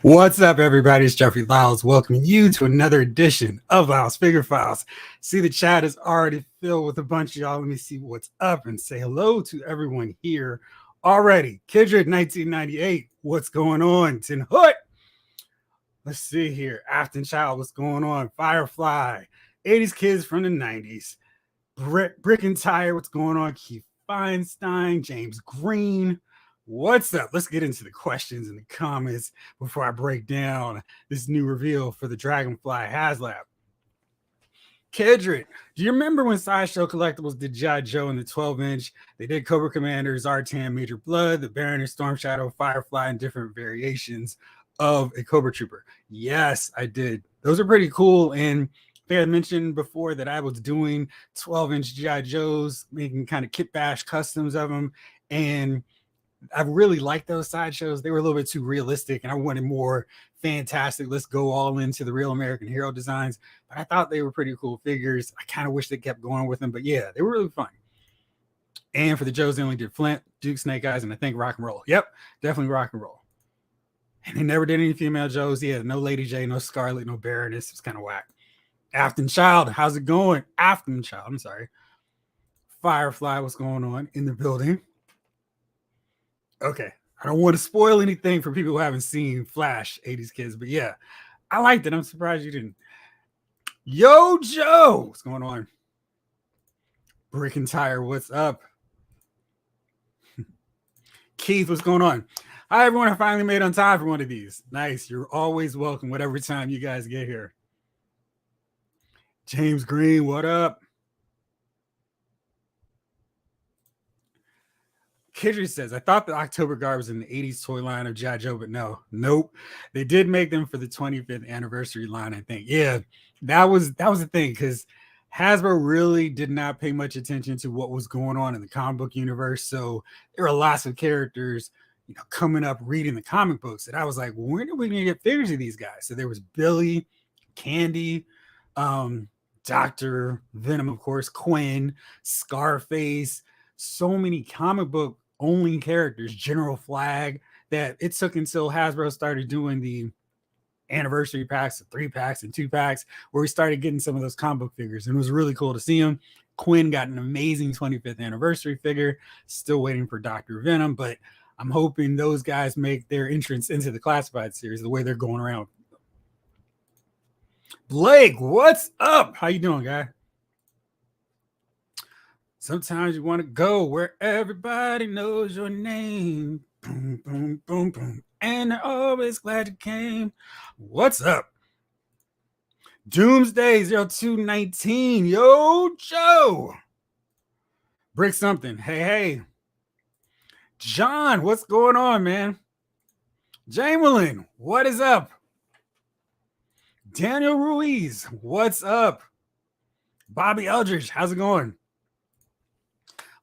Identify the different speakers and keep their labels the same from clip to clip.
Speaker 1: What's up, everybody? It's Jeffrey Lyles welcoming you to another edition of Lyles Figure Files. See, the chat is already filled with a bunch of y'all. Let me see what's up and say hello to everyone here already. Kidred 1998, what's going on? Tin Hood, let's see here. Afton Child, what's going on? Firefly, 80s kids from the 90s. Brick and Tire, what's going on? Keith Feinstein, James Green. What's up? Let's get into the questions in the comments before I break down this new reveal for the Dragonfly HasLab. Kedrick, do you remember when Sideshow Collectibles did G.I. Joe in the 12-inch? They did Cobra Commander, Zartan, Major Blood, the Baron, Storm Shadow, Firefly, and different variations of a Cobra Trooper. Yes, I did. Those are pretty cool. And I think I mentioned before that I was doing 12-inch G.I. Joes, making kind of kit bash customs of them. And I really liked those sideshows. They were a little bit too realistic, and I wanted more fantastic. Let's go all into the real American hero designs. But I thought they were pretty cool figures. I kind of wish they kept going with them, but yeah, they were really fun. And for the Joes, they only did Flint, Duke, Snake Eyes, and I think Rock and Roll. Yep, definitely Rock and Roll. And they never did any female Joes. Yeah, no Lady J, no Scarlett, no Baroness. It's kind of whack. Afton Child, how's it going? Afton Child, I'm sorry. Firefly, what's going on in the building? Okay, I don't want to spoil anything for people who haven't seen Flash 80s Kids, but yeah, I liked it. I'm surprised you didn't. Yo, Joe, what's going on? Brick and Tire, what's up? Keith, what's going on? Hi, everyone. I finally made on time for one of these. Nice. You're always welcome, whatever time you guys get here. James Green, what up? Kidry says, I thought the October Guard was in the 80s toy line of G.I. Joe, but nope. They did make them for the 25th anniversary line, I think. Yeah, that was the thing, because Hasbro really did not pay much attention to what was going on in the comic book universe. So there were lots of characters, coming up reading the comic books. And I was like, well, when are we going to get figures of these guys? So there was Billy, Candy, Dr. Venom, of course, Quinn, Scarface, so many comic book only characters, General Flag, that it took until Hasbro started doing the anniversary packs, the 3-packs and 2-packs, where we started getting some of those comic book figures. And it was really cool to see them. Quinn got an amazing 25th anniversary figure. Still waiting for Dr. Venom, but I'm hoping those guys make their entrance into the classified series the way they're going around. Blake, what's up? How you doing, guy? Sometimes you want to go where everybody knows your name. Boom, boom, boom, boom. And they're always glad you came. What's up? Doomsday 0219. Yo, Joe. Brick something. Hey. John, what's going on, man? Jamelin, what is up? Daniel Ruiz, what's up? Bobby Eldridge, how's it going?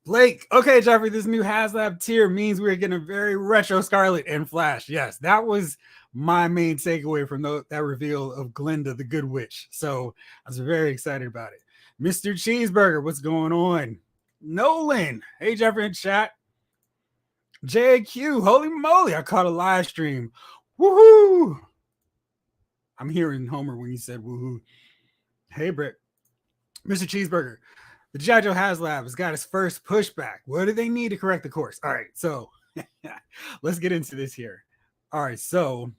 Speaker 1: Blake, okay, Jeffrey, this new HasLab tier means we're getting a very retro Scarlett and Flash. Yes, that was my main takeaway from that reveal of Glenda, the Good Witch. So I was very excited about it. Mr. Cheeseburger, what's going on? Nolan, hey, Jeffrey in chat. JQ, holy moly, I caught a live stream. Woohoo! I'm hearing Homer when he said woohoo. Hey, Britt. Mr. Cheeseburger. The G.I. Joe HasLab has got its first pushback. What do they need to correct the course? All right, so let's get into this here. All right, so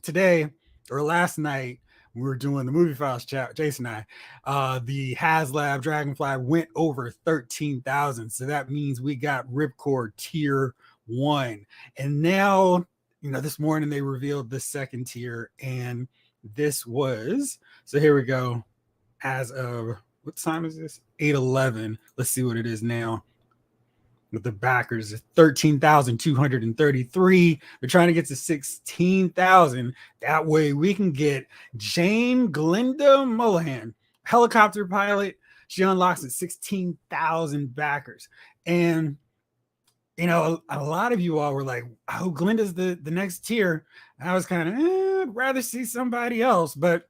Speaker 1: today or last night, we were doing the movie files chat, Jason and I. The HasLab Dragonfly went over 13,000. So that means we got Ripcord tier 1. And now, this morning they revealed the second tier. And this was, so here we go, as of, what time is this? 8:11. Let's see what it is now. With the backers, 13,233. We're trying to get to 16,000. That way we can get Jane Glenda Mullihan, helicopter pilot. She unlocks at 16,000 backers. And, a lot of you all were like, oh, Glenda's the next tier. I was kind of, I'd rather see somebody else. But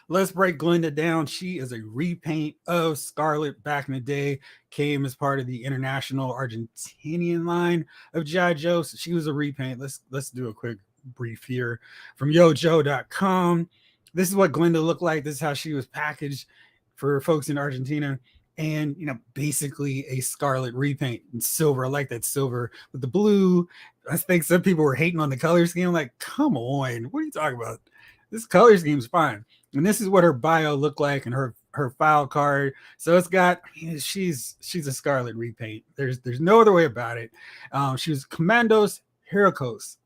Speaker 1: let's break Glenda down. She is a repaint of Scarlett back in the day, came as part of the international Argentinian line of G.I. Joe. So she was a repaint. Let's do a quick brief here from yojo.com. This is what Glenda looked like. This is how she was packaged for folks in Argentina. And, basically a Scarlett repaint in silver. I like that silver with the blue. I think some people were hating on the color scheme. I'm like, come on, what are you talking about? This color scheme's fine. And this is what her bio looked like and her file card. So it's got, she's a Scarlett repaint. There's no other way about it. She was Commandos Heracos,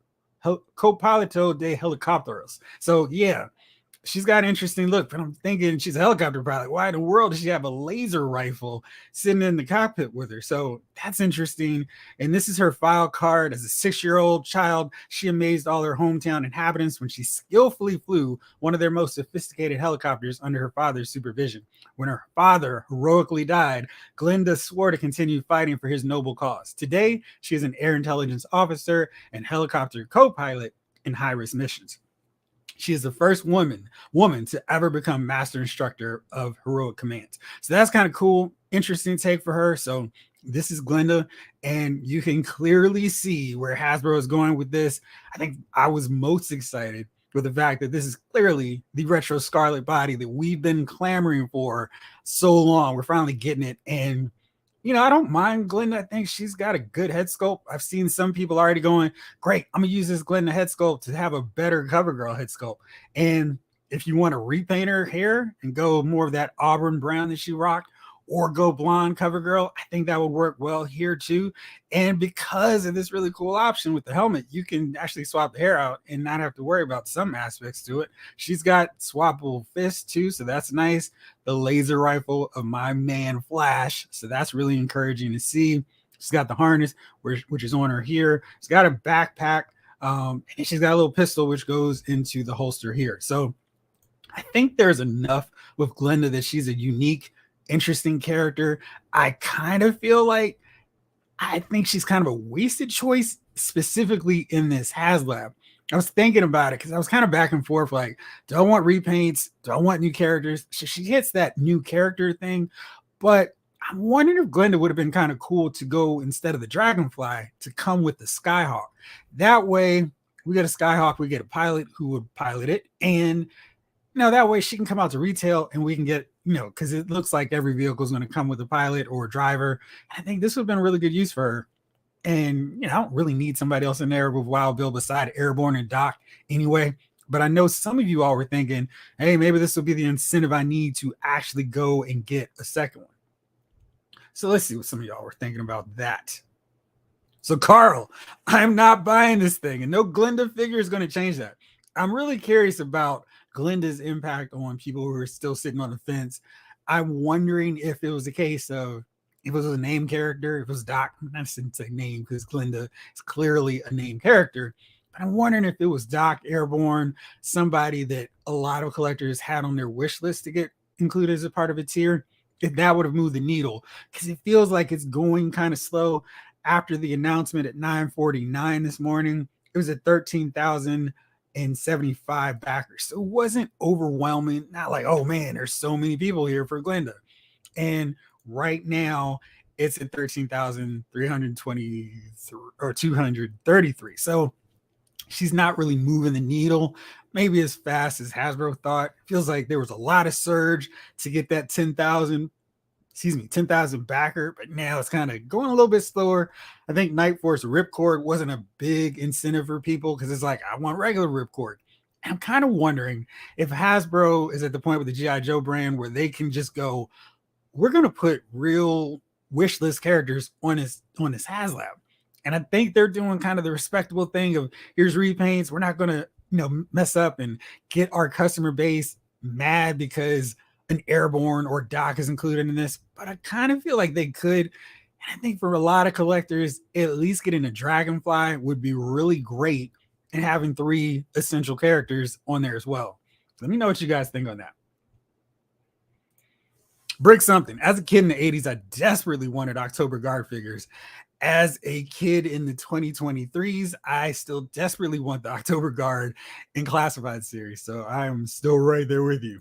Speaker 1: Copiloto de Helicópteros. So yeah, she's got an interesting look, but I'm thinking she's a helicopter pilot. Why in the world does she have a laser rifle sitting in the cockpit with her? So that's interesting. And this is her file card. As a 6-year-old child, she amazed all her hometown inhabitants when she skillfully flew one of their most sophisticated helicopters under her father's supervision. When her father heroically died, Glenda swore to continue fighting for his noble cause. Today, she is an air intelligence officer and helicopter co-pilot in high-risk missions. She is the first woman to ever become master instructor of heroic commands. So that's kind of cool, interesting take for her. So this is Glenda, and you can clearly see where Hasbro is going with this. I think I was most excited with the fact that this is clearly the retro Scarlett body that we've been clamoring for so long. We're finally getting it. And I don't mind Glenda. I think she's got a good head sculpt. I've seen some people already going, great, I'm going to use this Glenda head sculpt to have a better CoverGirl head sculpt. And if you want to repaint her hair and go more of that auburn brown that she rocked, or go blonde CoverGirl, I think that would work well here too. And because of this really cool option with the helmet, you can actually swap the hair out and not have to worry about some aspects to it. She's got swappable fists too, so that's nice. The laser rifle of my man Flash, so that's really encouraging to see. She's got the harness, which is on her here. She's got a backpack, and she's got a little pistol which goes into the holster here. So I think there's enough with Glenda that she's a unique, interesting character. I kind of feel like I think she's kind of a wasted choice, specifically in this HasLab. I was thinking about it because I was kind of back and forth, like, do I want repaints? Do I want new characters? She hits that new character thing, but I'm wondering if Glenda would have been kind of cool to go, instead of the Dragonfly, to come with the Skyhawk. That way, we get a Skyhawk, we get a pilot who would pilot it, and that way she can come out to retail and we can get, because it looks like every vehicle is going to come with a pilot or a driver. I think this would have been a really good use for her. And, I don't really need somebody else in there with Wild Bill beside Airborne and Doc anyway. But I know some of you all were thinking, hey, maybe this will be the incentive I need to actually go and get a second one. So let's see what some of y'all were thinking about that. So Carl, I'm not buying this thing, and no Glenda figure is going to change that. I'm really curious about Glenda's impact on people who are still sitting on the fence. I'm wondering if it was a case of, if it was a name character, if it was Doc, I shouldn't say name because Glenda is clearly a name character, but I'm wondering if it was Doc, Airborne, somebody that a lot of collectors had on their wish list to get included as a part of a tier, if that would have moved the needle, because it feels like it's going kind of slow. After the announcement at 9:49 this morning, it was at 13,075 backers. So it wasn't overwhelming. Not like, oh man, there's so many people here for Glenda. And right now it's at 13,323 or 233. So she's not really moving the needle maybe as fast as Hasbro thought. Feels like there was a lot of surge to get that 10,000 backer, but now it's kind of going a little bit slower. I think Night Force Ripcord wasn't a big incentive for people because it's like, I want regular Ripcord. I'm kind of wondering if Hasbro is at the point with the G.I. Joe brand where they can just go, we're going to put real wish list characters on this HasLab. And I think they're doing kind of the respectable thing of, here's repaints. We're not going to, mess up and get our customer base mad because an Airborne or Doc is included in this. But I kind of feel like they could. And I think for a lot of collectors, at least getting a Dragonfly would be really great, and having 3 essential characters on there as well. Let me know what you guys think on that. Brick something. As a kid in the 80s, I desperately wanted October Guard figures. As a kid in the 2023s, I still desperately want the October Guard in Classified series. So I'm still right there with you.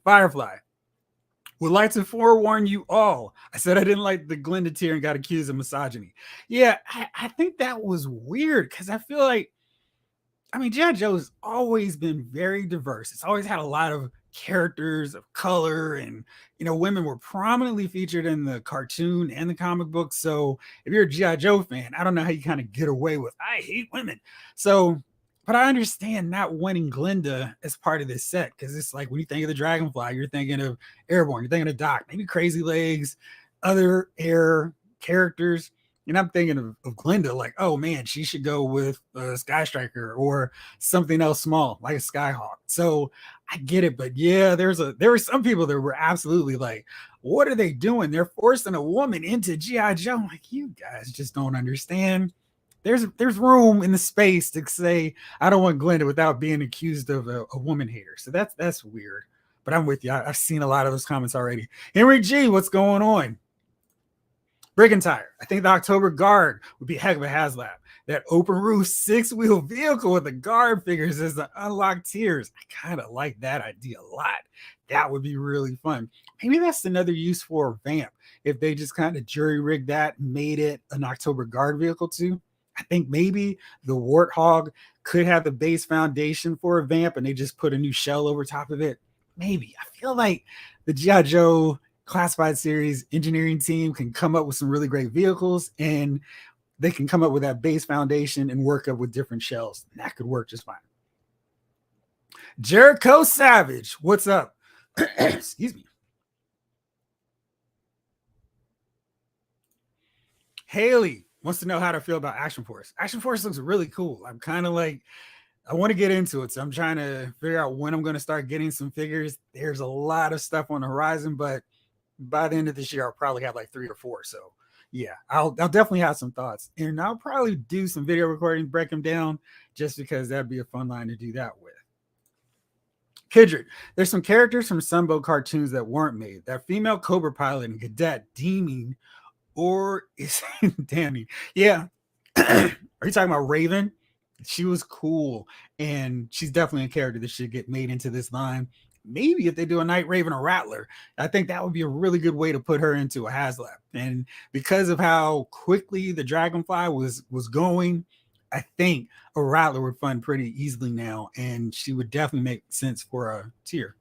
Speaker 1: Firefly. Would like to forewarn you all. I said I didn't like the Glenda tier and got accused of misogyny. Yeah, I think that was weird because I feel like I mean, G.I. Joe's always been very diverse. It's always had a lot of characters of color, and women were prominently featured in the cartoon and the comic book. So if you're a G.I. Joe fan, I don't know how you kind of get away with I hate women. So, but I understand not wanting Glenda as part of this set, because it's like when you think of the Dragonfly, you're thinking of Airborne, you're thinking of Doc, maybe Crazy Legs, other air characters. And I'm thinking of Glenda, like, oh man, she should go with a Sky Striker or something else small, like a Skyhawk. So I get it, but yeah, there were some people that were absolutely like, what are they doing? They're forcing a woman into G.I. Joe. I'm like, you guys just don't understand. There's room in the space to say I don't want Glenda without being accused of a woman hater. So that's weird. But I'm with you. I've seen a lot of those comments already. Henry G, what's going on? Brigantire. I think the October Guard would be a heck of a HasLab. That open roof 6-wheel vehicle with the guard figures as the unlocked tiers. I kind of like that idea a lot. That would be really fun. Maybe that's another use for a Vamp. If they just kind of jury rigged that and made it an October Guard vehicle too. I think maybe the Warthog could have the base foundation for a Vamp and they just put a new shell over top of it. Maybe. I feel like the G.I. Joe classified series engineering team can come up with some really great vehicles, and they can come up with that base foundation and work up with different shells. And that could work just fine. Jericho Savage, what's up? Excuse me. Haley wants to know how to feel about Action Force. Action Force looks really cool. I'm kind of like, I want to get into it. So I'm trying to figure out when I'm going to start getting some figures. There's a lot of stuff on the horizon, but by the end of this year, I'll probably have like 3 or 4. So yeah, I'll definitely have some thoughts, and I'll probably do some video recordings, break them down, just because that'd be a fun line to do that with. Kidrick, there's some characters from Sunbow cartoons that weren't made. That female Cobra pilot and cadet Deeming, or is Danny? Yeah. Are you talking about Raven? She was cool, and she's definitely a character that should get made into this line. Maybe if they do a Night Raven or Rattler, I think that would be a really good way to put her into a HasLab. And because of how quickly the Dragonfly was going, I think a Rattler would fund pretty easily now, and she would definitely make sense for a tier.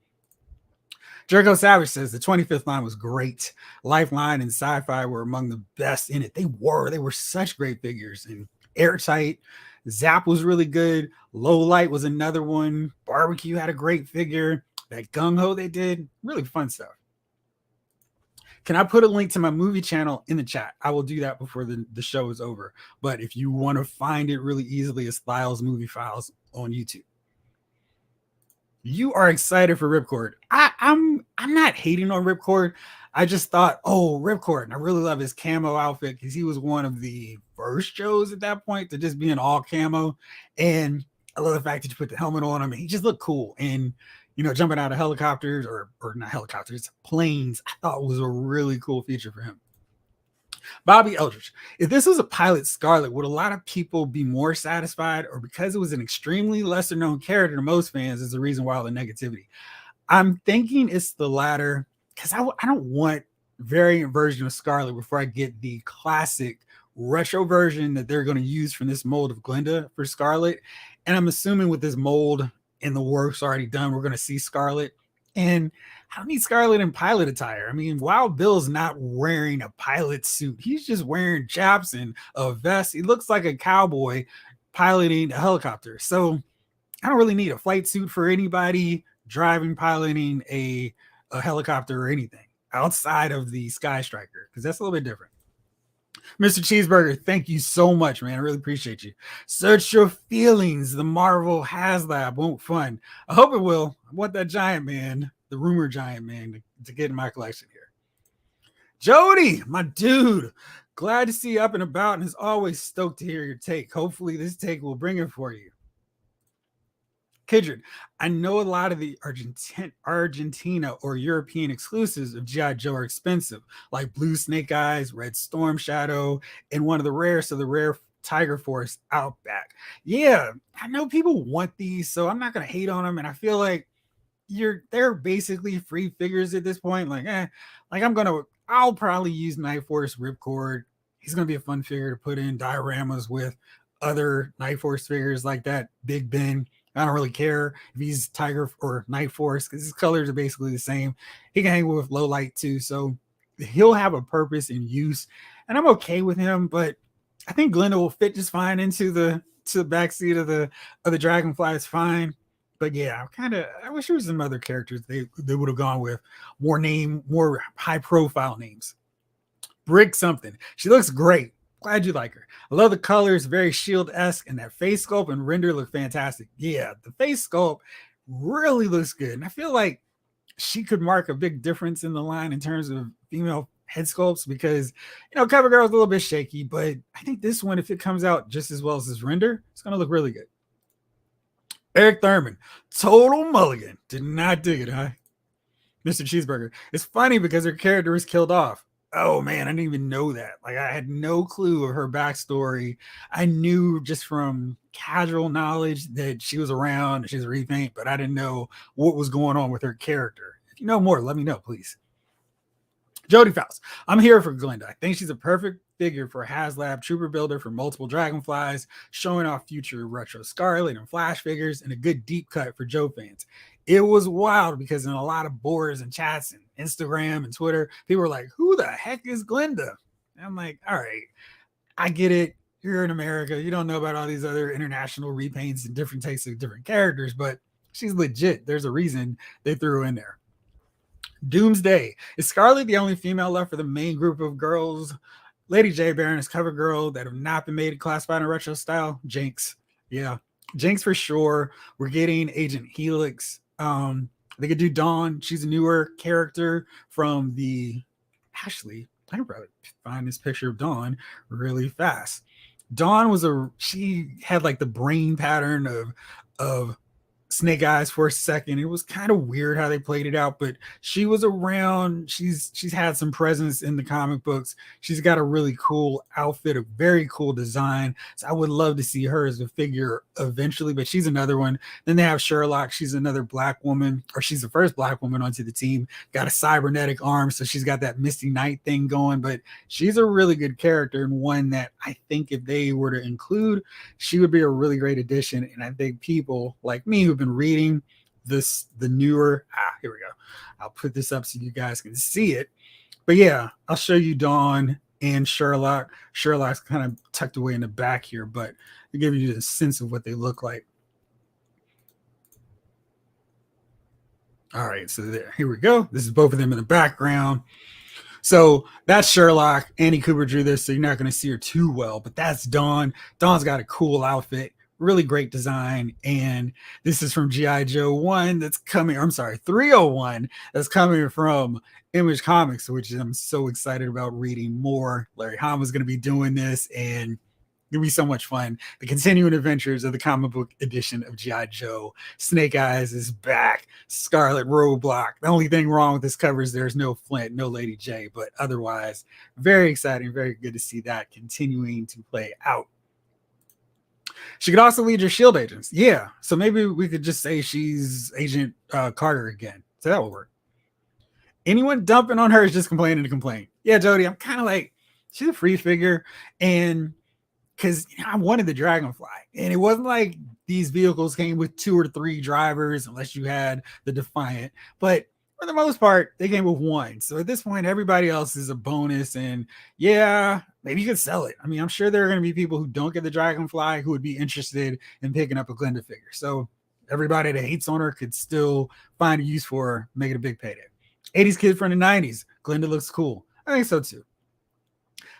Speaker 1: Jericho Savage says the 25th line was great. Lifeline and Sci-Fi were among the best in it. They were such great figures. And Airtight, Zap was really good. Low Light was another one. Barbecue had a great figure. That Gung Ho they did, really fun stuff. Can I put a link to my movie channel in the chat? I will do that before the show is over. But if you want to find it really easily, it's Styles Movie Files on YouTube. You are excited for Ripcord. I'm not hating on Ripcord. I just thought, oh, Ripcord. And I really love his camo outfit because he was one of the first Joes at that point to just be an all camo. And I love the fact that you put the helmet on him and he just looked cool. And jumping out of helicopters or not helicopters, planes, I thought was a really cool feature for him. Bobby Eldridge, if this was a pilot Scarlett, would a lot of people be more satisfied, or because it was an extremely lesser known character to most fans is the reason why all the negativity? I'm thinking it's the latter, because I don't want variant version of Scarlett before I get the classic retro version that they're going to use from this mold of Glenda for Scarlett. And I'm assuming with this mold and the work's already done, we're going to see Scarlett. And I don't need Scarlett in pilot attire. I mean, Wild Bill's not wearing a pilot suit. He's just wearing chaps and a vest. He looks like a cowboy piloting a helicopter. So I don't really need a flight suit for anybody driving, piloting a helicopter or anything outside of the Sky Striker, because that's a little bit different. Mr. Cheeseburger, thank you so much, man. I really appreciate you. Search Your Feelings. The Marvel HasLab won't fund. I hope it will. I want that giant man, the rumor giant man, to get in my collection here. Jody, my dude, glad to see you up and about, and as always, stoked to hear your take. Hopefully this take will bring it for you. Kidron, I know a lot of the Argentina or European exclusives of G.I. Joe are expensive, like Blue Snake Eyes, Red Storm Shadow, and one of the rarest of the rare Tiger Force Outback. Yeah, I know people want these, so I'm not going to hate on them, and I feel like they're basically free figures at this point. I'll probably use Night Force Ripcord. He's going to be a fun figure to put in dioramas with. other Night Force figures like that. Big Ben, I don't really care if he's Tiger or Night Force because his colors are basically the same. He can hang with low light too, so he'll have a purpose and use, and I'm okay with him. But I think Glenda will fit just fine into the backseat of the Dragonfly. It's fine. But yeah, I wish there was some other characters they would have gone with more high profile names. Brick something. She looks great. Glad you like her. I love the colors, very Shield-esque, and that face sculpt and render look fantastic. Yeah, the face sculpt really looks good. And I feel like she could mark a big difference in the line in terms of female head sculpts because, CoverGirl is a little bit shaky, but I think this one, if it comes out just as well as this render, it's going to look really good. Eric Thurman, total mulligan. Did not dig it, huh? Mr. Cheeseburger. It's funny because her character was killed off. Oh man, I didn't even know that. Like I had no clue of her backstory. I knew just from casual knowledge that she was around, she's a repaint, but I didn't know what was going on with her character. If you know more, let me know, please. Jodie Faust. I'm here for Glenda. I think she's a perfect figure for a HasLab trooper builder for multiple Dragonflies, showing off future retro Scarlett and Flash figures, and a good deep cut for Joe fans. It was wild because in a lot of boards and chats and Instagram and Twitter, people were like, who the heck is Glenda? And I'm like, all right, I get it. You're in America. You don't know about all these other international repaints and different takes of different characters, but she's legit. There's a reason they threw her in there. Doomsday. Is Scarlett the only female left for the main group of girls? Lady J Baron is cover girl that have not been made classified in retro style. Jinx. Yeah. Jinx for sure. We're getting Agent Helix. They could do Dawn. She's a newer character from the Ashley. I can probably find this picture of Dawn really fast. Dawn she had like the brain pattern of Snake Eyes for a second. It was kind of weird how they played it out, but she was around. She's had some presence in the comic books. She's got a really cool outfit, a very cool design. So I would love to see her as a figure eventually, but she's another one. Then they have Sherlock. She's another black woman, or she's the first black woman onto the team. Got a cybernetic arm, so she's got that Misty Knight thing going, but she's a really good character and one that I think if they were to include, she would be a really great addition. And I think people like me who've been reading the newer here we go, I'll put this up so you guys can see it, but yeah, I'll show you Dawn and Sherlock's kind of tucked away in the back here, but to give you a sense of what they look like. All right, so here we go. This is both of them in the background. So that's Sherlock. Annie Cooper drew this, so you're not going to see her too well, but that's Dawn. Dawn's got a cool outfit, really great design, and this is from G.I. Joe 1 that's coming, I'm sorry, 301 that's coming from Image Comics, which I'm so excited about reading more. Larry Hama's going to be doing this, and it'll be so much fun. The continuing adventures of the comic book edition of G.I. Joe. Snake Eyes is back. Scarlet Roadblock. The only thing wrong with this cover is there's no Flint, no Lady J, but otherwise, very exciting, very good to see that continuing to play out. She could also lead your shield agents. Yeah, so maybe we could just say she's Agent Carter again. So that will work. Anyone dumping on her is just complaining to complain. Yeah, Jody, I'm kind of like, she's a free figure, and because I wanted the Dragonfly, and it wasn't like these vehicles came with 2 or 3 drivers unless you had the Defiant, but for the most part they came with 1. So at this point everybody else is a bonus, and yeah, maybe you could sell it. I mean, I'm sure there are going to be people who don't get the Dragonfly who would be interested in picking up a Glenda figure, so everybody that hates on her could still find a use for her, make it a big payday. 80s kid from the 90s, Glenda looks cool. I think so too.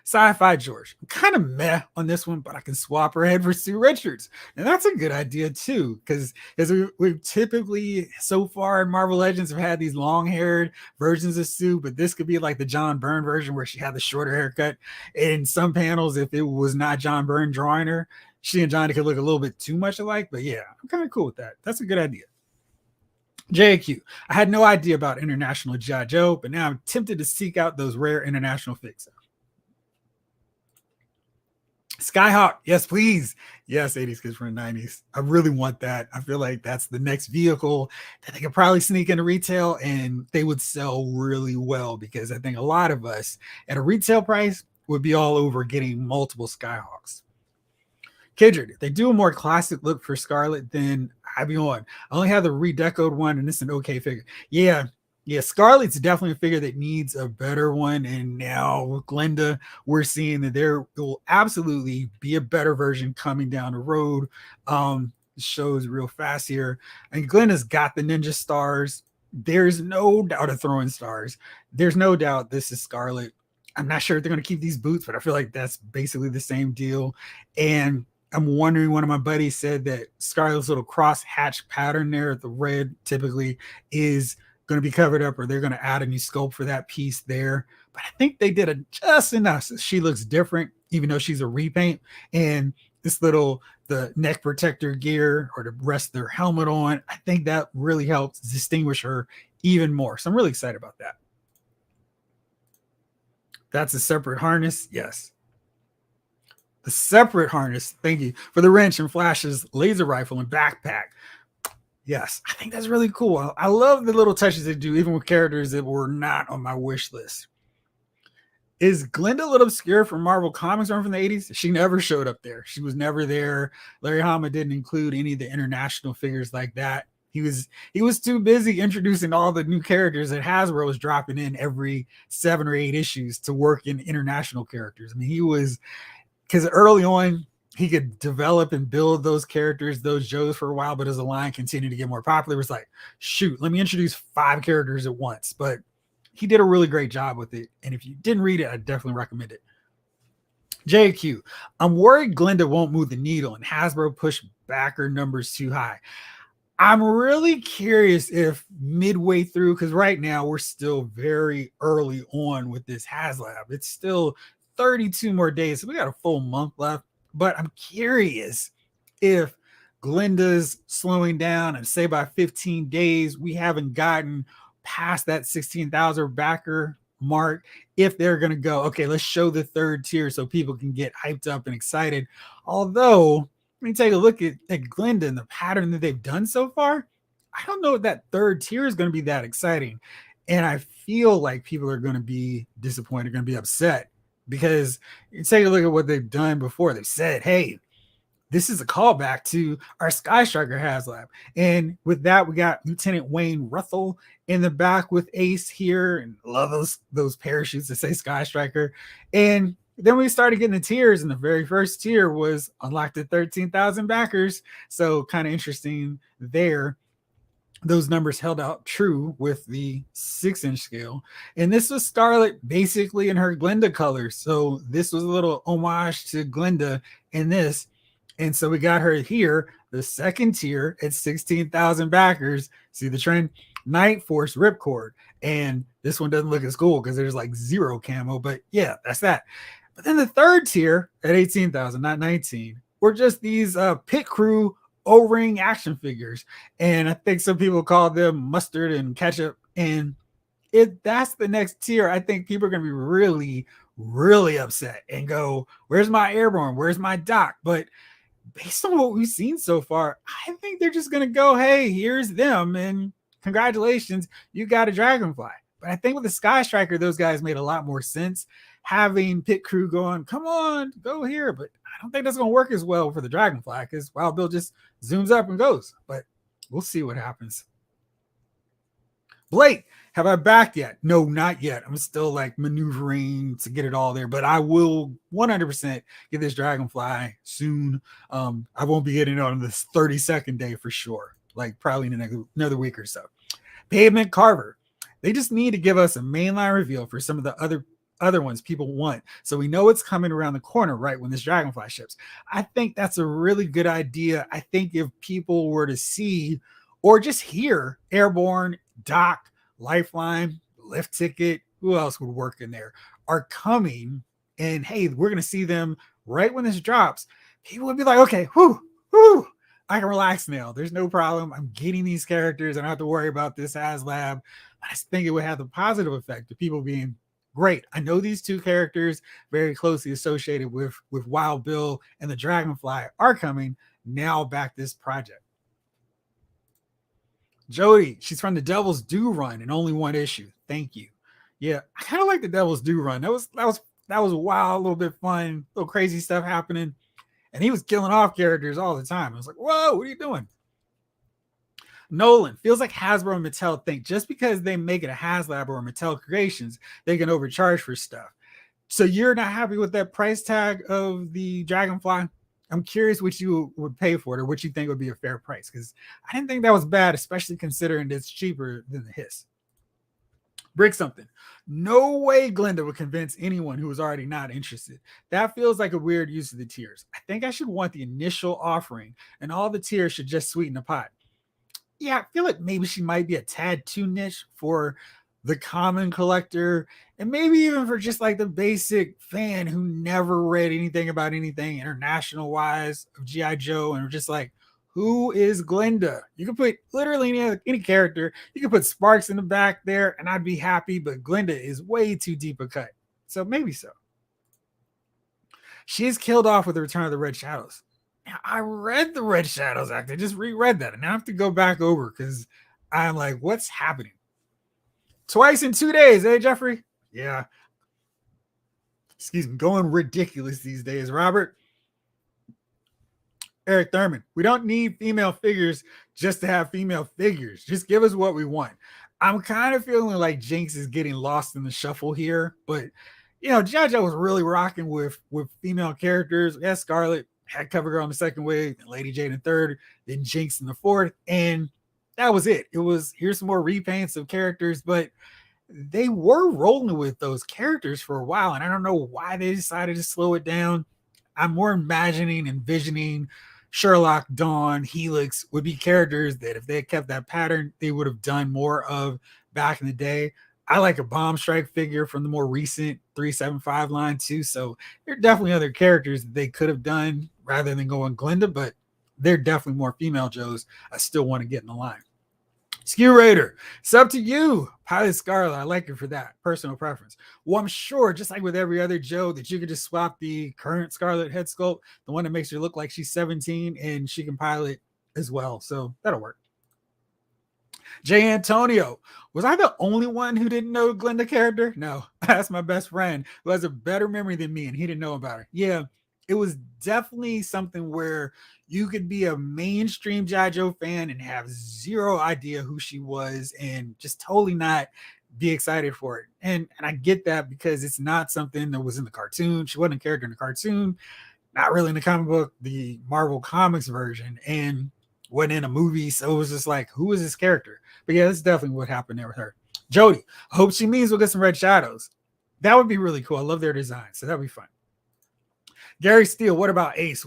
Speaker 1: Sci-Fi George. I'm kind of meh on this one, but I can swap her head for Sue Richards. And that's a good idea too, because as we've typically so far in Marvel Legends have had these long-haired versions of Sue, but this could be like the John Byrne version where she had the shorter haircut. In some panels, if it was not John Byrne drawing her, she and Johnny could look a little bit too much alike, but yeah, I'm kind of cool with that. That's a good idea. JQ. I had no idea about international G.I. Joe, but now I'm tempted to seek out those rare international figs. Skyhawk, yes, please. Yes, 80s kids from the 90s. I really want that. I feel like that's the next vehicle that they could probably sneak into retail and they would sell really well, because I think a lot of us at a retail price would be all over getting multiple Skyhawks. Kindred, if they do a more classic look for Scarlett, then I'd be on. I only have the redecoed one, and it's an okay figure. Yeah, yeah, Scarlett's definitely a figure that needs a better one. And now with Glenda, we're seeing that there will absolutely be a better version coming down the road. Shows real fast here. And Glenda's got the ninja stars. There's no doubt of throwing stars. There's no doubt this is Scarlett. I'm not sure if they're going to keep these boots, but I feel like that's basically the same deal. And I'm wondering, one of my buddies said that Scarlett's little cross hatch pattern there, the red typically, is going to be covered up, or they're going to add a new sculpt for that piece there. But I think they did it just enough so she looks different, even though she's a repaint. And this little, the neck protector gear or the rest of their helmet on, I think that really helps distinguish her even more. So I'm really excited about that. That's a separate harness. Yes. The separate harness, thank you, for the wrench and Flash's laser rifle and backpack. Yes, I think that's really cool. I love the little touches they do, even with characters that were not on my wish list. Is Glenda a little obscure from Marvel Comics or from the 80s? She never showed up there. She was never there. Larry Hama didn't include any of the international figures like that. He was too busy introducing all the new characters that Hasbro was dropping in every 7 or 8 issues to work in international characters. I mean, he was, because early on, he could develop and build those characters, those Joes for a while, but as the line continued to get more popular, it was like, shoot, let me introduce 5 characters at once. But he did a really great job with it. And if you didn't read it, I definitely recommend it. JQ, I'm worried Glenda won't move the needle and Hasbro push backer numbers too high. I'm really curious if midway through, because right now we're still very early on with this HasLab. It's still 32 more days. So we got a full month left. But I'm curious if Glenda's slowing down and say by 15 days, we haven't gotten past that 16,000 backer mark. If they're going to go, okay, let's show the 3rd tier so people can get hyped up and excited. Although, let me take a look at Glenda and the pattern that they've done so far. I don't know if that 3rd tier is going to be that exciting. And I feel like people are going to be disappointed, going to be upset, because you take a look at what they've done before. They've said, hey, this is a callback to our Sky Striker HasLab. And with that, we got Lieutenant Wayne Ruthell in the back with Ace here. And love those parachutes that say Sky Striker. And then we started getting the tiers, and the very first tier was unlocked at 13,000 backers. So kind of interesting there. Those numbers held out true with the 6-inch scale. And this was Scarlett basically in her Glenda colors. So this was a little homage to Glenda in this. And so we got her here, the 2nd tier at 16,000 backers. See the trend? Night Force Ripcord. And this one doesn't look as cool because there's like 0 camo. But yeah, that's that. But then the 3rd tier at 18,000, not 19, were just these pit crew O-ring action figures. And I think some people call them mustard and ketchup. And if that's the next tier, I think people are going to be really, really upset and go, where's my Airborne? Where's my Doc? But based on what we've seen so far, I think they're just going to go, hey, here's them. And congratulations, you got a Dragonfly. But I think with the Sky Striker, those guys made a lot more sense. Having pit crew going, come on, go here. But I don't think that's going to work as well for the Dragonfly, because Wild Bill just zooms up and goes. But we'll see what happens. Blake, have I backed yet? No, not yet. I'm still like maneuvering to get it all there, but I will 100% get this Dragonfly soon. I won't be getting it on this 32nd day for sure, like probably in another week or so. Pavement Carver. They just need to give us a mainline reveal for some of the other ones people want, so we know it's coming around the corner right when this Dragonfly ships. I think that's a really good idea. I think if people were to see or just hear Airborne, Doc, Lifeline, Lift Ticket, who else would work in there, are coming, and hey, we're going to see them right when this drops, people would be like, okay, whew, I can relax now. There's no problem. I'm getting these characters. I don't have to worry about this HasLab. I just think it would have the positive effect of people being, great, I know these 2 characters very closely associated with Wild Bill and the Dragonfly are coming. Now back this project. Jody, she's from the Devil's Due run and only 1 issue. Thank you. Yeah, I kind of like the Devil's Due run. That was wild, a little bit fun, little crazy stuff happening. And he was killing off characters all the time. I was like, whoa, what are you doing? Nolan feels like Hasbro and Mattel think just because they make it a HasLab or a Mattel Creations, they can overcharge for stuff. So you're not happy with that price tag of the Dragonfly? I'm curious what you would pay for it or what you think would be a fair price, because I didn't think that was bad, especially considering it's cheaper than the Hiss. Brick something. No way Glenda would convince anyone who was already not interested. That feels like a weird use of the tiers. I think I should want the initial offering, and all the tiers should just sweeten the pot. Yeah, I feel like maybe she might be a tad too niche for the common collector, and maybe even for just like the basic fan who never read anything about anything international wise of G.I. Joe and just like, who is Glenda? You can put literally any character. You can put Sparks in the back there, and I'd be happy, but Glenda is way too deep a cut. So maybe so. She is killed off with the Return of the Red Shadows. I read the Red Shadows Act. I just reread that, and I have to go back over because I'm like, what's happening? Twice in 2 days, eh, Jeffrey? Yeah. Excuse me, going ridiculous these days, Robert. Eric Thurman, we don't need female figures just to have female figures. Just give us what we want. I'm kind of feeling like Jinx is getting lost in the shuffle here, but you know, G.I. Joe was really rocking with female characters. Yeah, Scarlett had Cover Girl in the second wave, and Lady Jade in the third, then Jinx in the fourth, and that was it. It was, here's some more repaints of characters, but they were rolling with those characters for a while, and I don't know why they decided to slow it down. I'm more envisioning Sherlock, Dawn, Helix would be characters that if they had kept that pattern, they would have done more of back in the day. I like a Bomb Strike figure from the more recent 375 line too. So there are definitely other characters that they could have done rather than going Glenda, but they're definitely more female Joes I still want to get in the line. Skew Raider, it's up to you. Pilot Scarlet, I like it for that. Personal preference. Well, I'm sure, just like with every other Joe, that you could just swap the current Scarlet head sculpt, the one that makes her look like she's 17, and she can pilot as well. So that'll work. Jay Antonio, was I the only one who didn't know Glenda character? No, that's my best friend who has a better memory than me, and he didn't know about her. Yeah, it was definitely something where you could be a mainstream G.I. Joe fan and have zero idea who she was and just totally not be excited for it. And I get that because it's not something that was in the cartoon. She wasn't a character in the cartoon, not really in the comic book, the Marvel Comics version, and wasn't in a movie. So it was just like, who is this character? But yeah, that's definitely what happened there with her. Jody, I hope she means we'll get some Red Shadows. That would be really cool. I love their design. So that'd be fun. Gary Steele, what about Ace?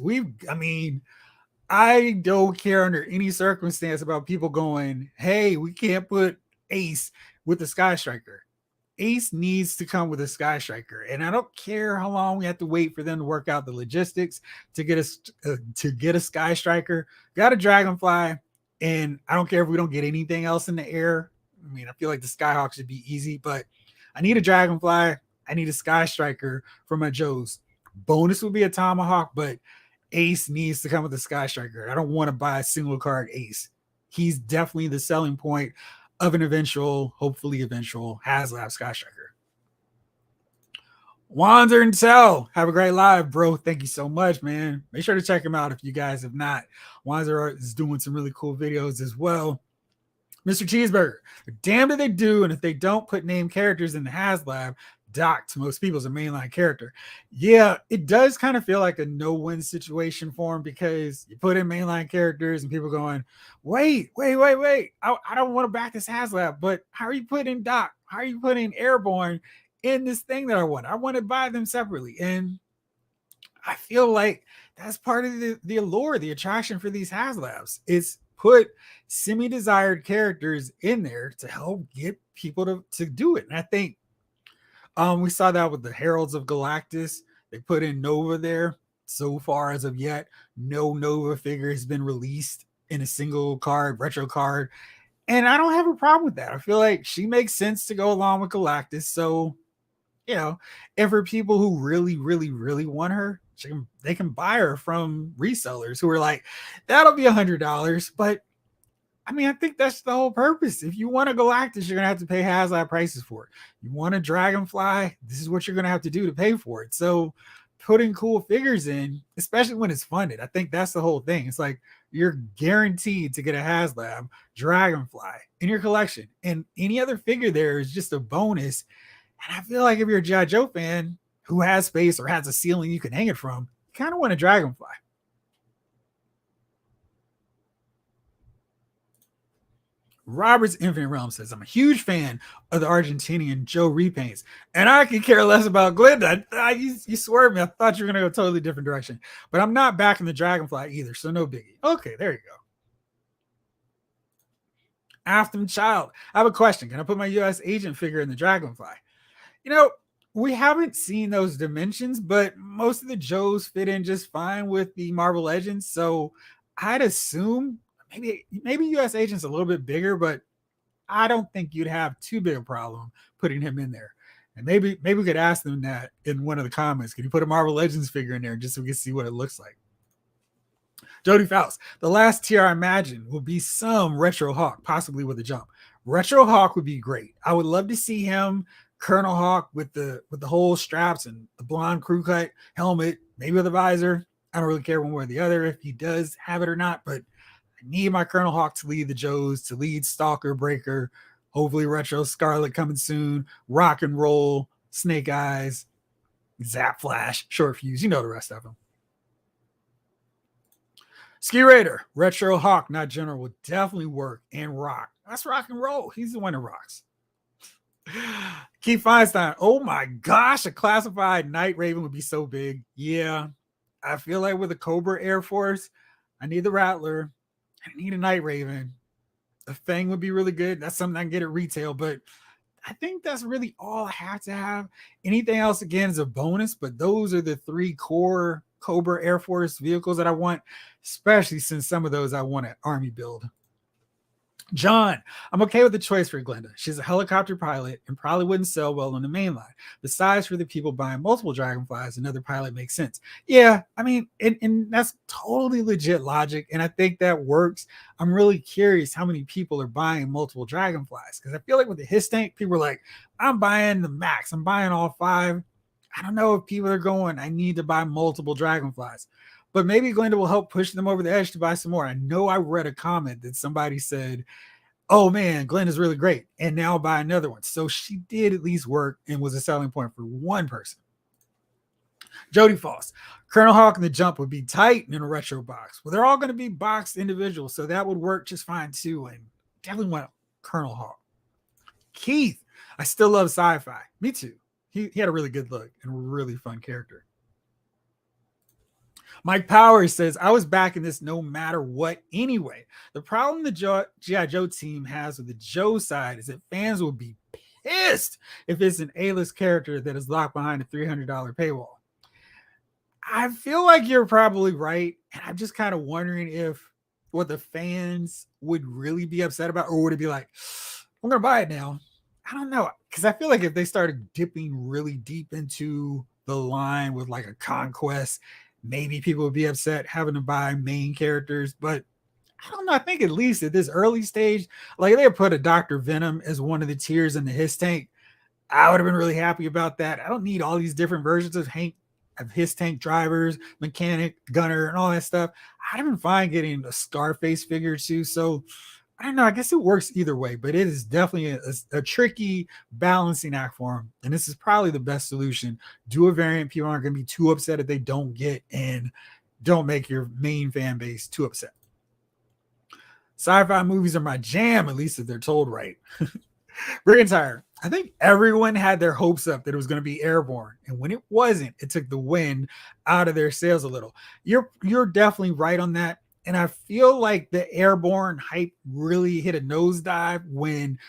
Speaker 1: I don't care under any circumstance about people going, hey, we can't put Ace with the Sky Striker. Ace needs to come with a Sky Striker, and I don't care how long we have to wait for them to work out the logistics to get a Sky Striker. Got a Dragonfly, and I don't care if we don't get anything else in the air. I mean, I feel like the Skyhawk should be easy, but I need a Dragonfly. I need a Sky Striker for my Joes. Bonus would be a Tomahawk, but Ace needs to come with a Sky Striker. I don't want to buy a single card Ace. He's definitely the selling point of an hopefully eventual HasLab Sky Striker. Wander and Tell, have a great live, bro. Thank you so much, man. Make sure to check him out if you guys have not. Wander is doing some really cool videos as well. Mr. Cheeseburger, damn do they do, and if they don't put named characters in the HasLab, Doc to most people is a mainline character. Yeah, it does kind of feel like a no-win situation for him because you put in mainline characters and people going, wait. I don't want to back this HasLab, but how are you putting Doc? How are you putting Airborne in this thing that I want? I want to buy them separately. And I feel like that's part of the allure, the attraction for these HasLabs. It's put semi-desired characters in there to help get people to do it. And I think we saw that with the Heralds of Galactus. They put in Nova there. So far as of yet, no Nova figure has been released in a single card, retro card. And I don't have a problem with that. I feel like she makes sense to go along with Galactus. So, you know, and for people who really want her, they can buy her from resellers who are like, that'll be $100. But I mean, I think that's the whole purpose. If you want a Galactus, you're going to have to pay HasLab prices for it. You want a Dragonfly, this is what you're going to have to do to pay for it. So putting cool figures in, especially when it's funded. I think that's the whole thing. It's like you're guaranteed to get a HasLab Dragonfly in your collection, and any other figure there is just a bonus. And I feel like if you're a G.I. Joe fan who has space or has a ceiling you can hang it from, you kind of want a Dragonfly. Robert's Infinite Realm says, I'm a huge fan of the Argentinian Joe repaints, and I could care less about Glenda. You swerved me. I thought you were going to go a totally different direction, but I'm not backing the Dragonfly either, so no biggie. Okay, there you go. Afton Child, I have a question. Can I put my U.S. agent figure in the Dragonfly? You know, we haven't seen those dimensions, but most of the Joes fit in just fine with the Marvel Legends, so I'd assume maybe U.S. agent's a little bit bigger, but I don't think you'd have too big a problem putting him in there. And maybe we could ask them that in one of the comments. Can you put a Marvel Legends figure in there just so we can see what it looks like? Jody Faust, the last tier I imagine will be some Retro Hawk, possibly with a jump. Retro Hawk would be great. I would love to see him, Colonel Hawk, with the whole straps and the blonde crew cut helmet, maybe with a visor. I don't really care one way or the other if he does have it or not, but I need my Colonel Hawk to lead the Joes, to lead Stalker, Breaker, hopefully Retro Scarlett coming soon, Rock and Roll, Snake Eyes, Zap Flash, Short Fuse, you know the rest of them. Ski Raider, Retro Hawk, not General, would definitely work, and Rock. That's Rock and Roll. He's the one that rocks. Keith Feinstein, oh my gosh, a classified Night Raven would be so big. Yeah, I feel like with a Cobra Air Force, I need the Rattler. I need a Night Raven. A Fang would be really good. That's something I can get at retail, but I think that's really all I have to have. Anything else, again, is a bonus, but those are the 3 core Cobra Air Force vehicles that I want, especially since some of those I want at Army build. John, I'm okay with the choice for Glenda. She's a helicopter pilot and probably wouldn't sell well on the main line. The size for the people buying multiple Dragonflies, another pilot makes sense. Yeah, I mean, and that's totally legit logic, and I think that works. I'm really curious how many people are buying multiple Dragonflies, because I feel like with the HISS tank, people are like, I'm buying the max. I'm buying all 5. I don't know if people are going, I need to buy multiple Dragonflies. But maybe Glenda will help push them over the edge to buy some more. I know I read a comment that somebody said, oh man, Glenda's really great, and now buy another one. So she did at least work and was a selling point for one person. Jody Foss, Colonel Hawk and the Jump would be tight in a retro box. Well, they're all going to be boxed individuals, so that would work just fine too. And definitely want Colonel Hawk. Keith, I still love sci-fi. Me too. He had a really good look and a really fun character. Mike Powers says, I was backing this no matter what anyway. The problem the G.I. Joe team has with the Joe side is that fans will be pissed if it's an A-list character that is locked behind a $300 paywall. I feel like you're probably right. And I'm just kind of wondering if what the fans would really be upset about, or would it be like, I'm going to buy it now. I don't know. Because I feel like if they started dipping really deep into the line with like a Conquest, maybe people would be upset having to buy main characters, but I don't know. I think at least at this early stage, like they put a Dr. Venom as one of the tiers in the HISS tank, I would have been really happy about that. I don't need all these different versions of HISS tank drivers, mechanic, gunner, and all that stuff. I'd have been fine getting a Scarface figure too. So I don't know. I guess it works either way, but it is definitely a tricky balancing act for them. And this is probably the best solution. Do a variant people aren't going to be too upset if they don't get, and don't make your main fan base too upset. Sci-fi movies are my jam, at least if they're told right. Brigantire, I think everyone had their hopes up that it was going to be Airborne. And when it wasn't, it took the wind out of their sails a little. You're definitely right on that. And I feel like the Airborne hype really hit a nosedive when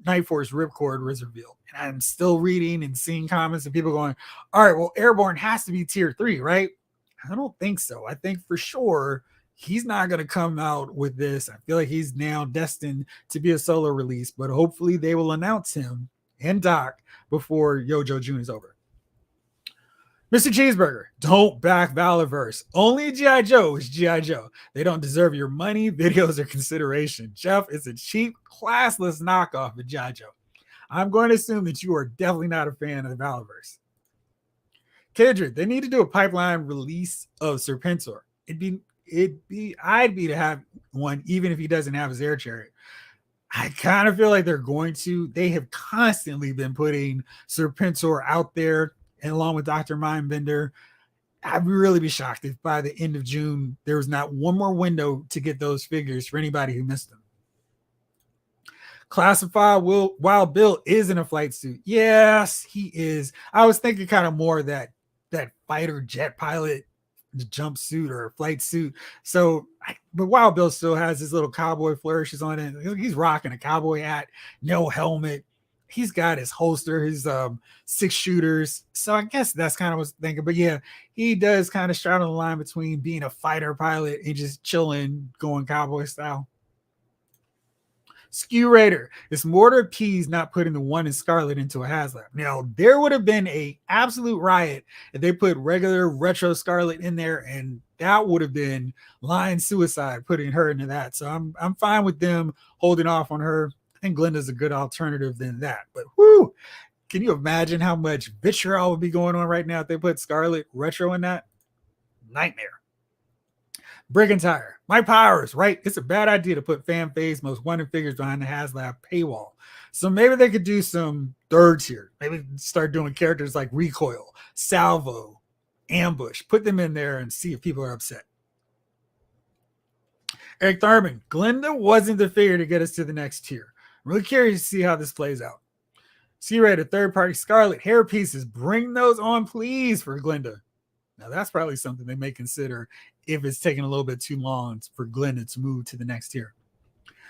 Speaker 1: Night Force Ripcord was revealed. And I'm still reading and seeing comments and people going, all right, well, Airborne has to be tier 3, right? I don't think so. I think for sure he's not going to come out with this. I feel like he's now destined to be a solo release, but hopefully they will announce him and Doc before Yojo June is over. Mr. Cheeseburger, don't back Valorverse. Only G.I. Joe is G.I. Joe. They don't deserve your money, videos, or consideration. Jeff is a cheap, classless knockoff of G.I. Joe. I'm going to assume that you are definitely not a fan of the Valorverse. Kendrick, they need to do a pipeline release of Serpentor. I'd be to have one, even if he doesn't have his air chariot. I kind of feel like they're going to. They have constantly been putting Serpentor out there, and along with Dr. Mindbender. I'd really be shocked if by the end of June there was not one more window to get those figures for anybody who missed them. Classified Wild Bill is in a flight suit. Yes, he is. I was thinking kind of more that fighter jet pilot jumpsuit or flight suit. So, but Wild Bill still has his little cowboy flourishes on it. He's rocking a cowboy hat, no helmet. He's got his holster, his 6 shooters. So I guess that's kind of what I was thinking. But yeah, he does kind of straddle the line between being a fighter pilot and just chilling, going cowboy style. Skew Raider. It's more to appease not putting the one in Scarlett into a HasLab. Now, there would have been a absolute riot if they put regular retro Scarlett in there, and that would have been line suicide putting her into that. So I'm fine with them holding off on her. I think Glenda's a good alternative than that. But whoo, can you imagine how much vitriol would be going on right now if they put Scarlett retro in that? Nightmare. Brigantire. My powers, right? It's a bad idea to put fan phase most wanted figures behind the HasLab paywall. So maybe they could do some third tier. Maybe start doing characters like Recoil, Salvo, Ambush. Put them in there and see if people are upset. Eric Thurman. Glenda wasn't the figure to get us to the next tier. I'm really curious to see how this plays out. C-rated third-party Scarlett hair pieces. Bring those on, please, for Glenda. Now, that's probably something they may consider if it's taking a little bit too long for Glenda to move to the next tier.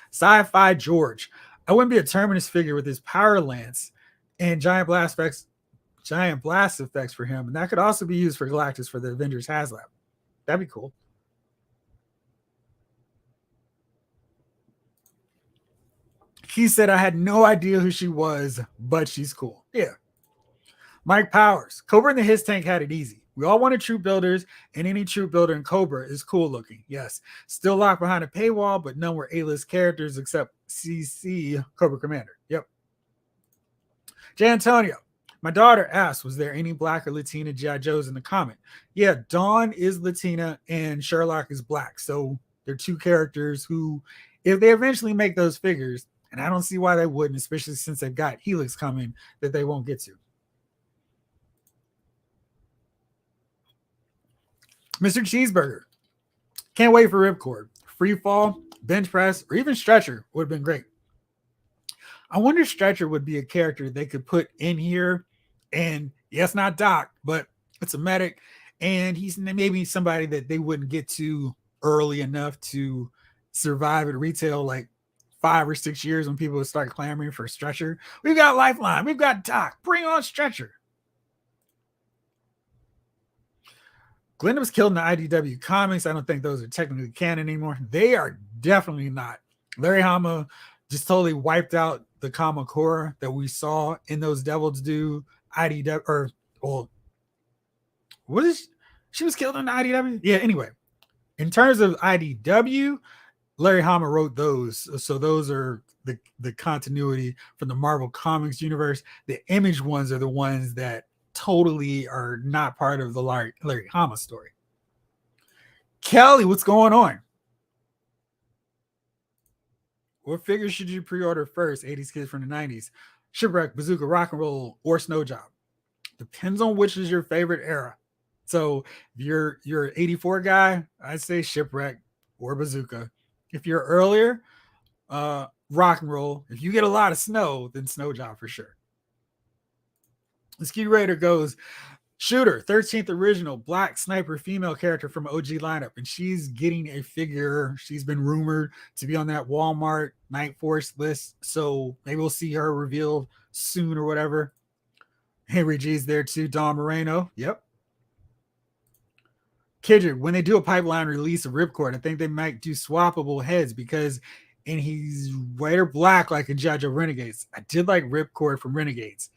Speaker 1: Sci-Fi George. I wouldn't be a Terminus figure with his power lance and giant blast effects for him. And that could also be used for Galactus for the Avengers HasLab. That'd be cool. He said, I had no idea who she was, but she's cool. Yeah. Mike Powers. Cobra in the His Tank had it easy. We all wanted troop builders, and any troop builder in Cobra is cool looking. Yes. Still locked behind a paywall, but none were A-list characters except CC Cobra Commander. Yep. J. Antonio. My daughter asked, was there any Black or Latina G.I. Joes in the comment? Yeah, Dawn is Latina and Sherlock is Black. So they're two characters who, if they eventually make those figures, and I don't see why they wouldn't, especially since they've got Helix coming that they won't get to. Mr. Cheeseburger. Can't wait for Ripcord. Free fall, bench press, or even Stretcher would have been great. I wonder if Stretcher would be a character they could put in here. And yes, not Doc, but it's a medic. And he's maybe somebody that they wouldn't get to early enough to survive at retail like 5 or 6 years when people would start clamoring for Stretcher. We've got Lifeline. We've got Doc. Bring on Stretcher. Glenda was killed in the IDW comics. I don't think those are technically canon anymore. They are definitely not. Larry Hama just totally wiped out the Kamakura that we saw in those Devils Do IDW, or well, what is she was killed in the IDW? Yeah, anyway. In terms of IDW, Larry Hama wrote those. So those are the continuity from the Marvel Comics universe. The Image ones are the ones that totally are not part of the Larry Hama story. Kelly, what's going on? What figures should you pre-order first? 80s kids from the 90s. Shipwreck, Bazooka, Rock and Roll, or Snow Job. Depends on which is your favorite era. So if you're an 84 guy, I'd say Shipwreck or Bazooka. If you're earlier, Rock and Roll. If you get a lot of snow, then Snow Job for sure. The Ski Raider goes, Shooter, 13th original Black Sniper female character from OG lineup, and she's getting a figure. She's been rumored to be on that Walmart Night Force list, so maybe we'll see her revealed soon or whatever. Henry G's there too. Don Moreno, yep. Kidger, when they do a pipeline release of Ripcord, I think they might do swappable heads because, and he's white or black like in G.I. Joe Renegades. I did like Ripcord from Renegades.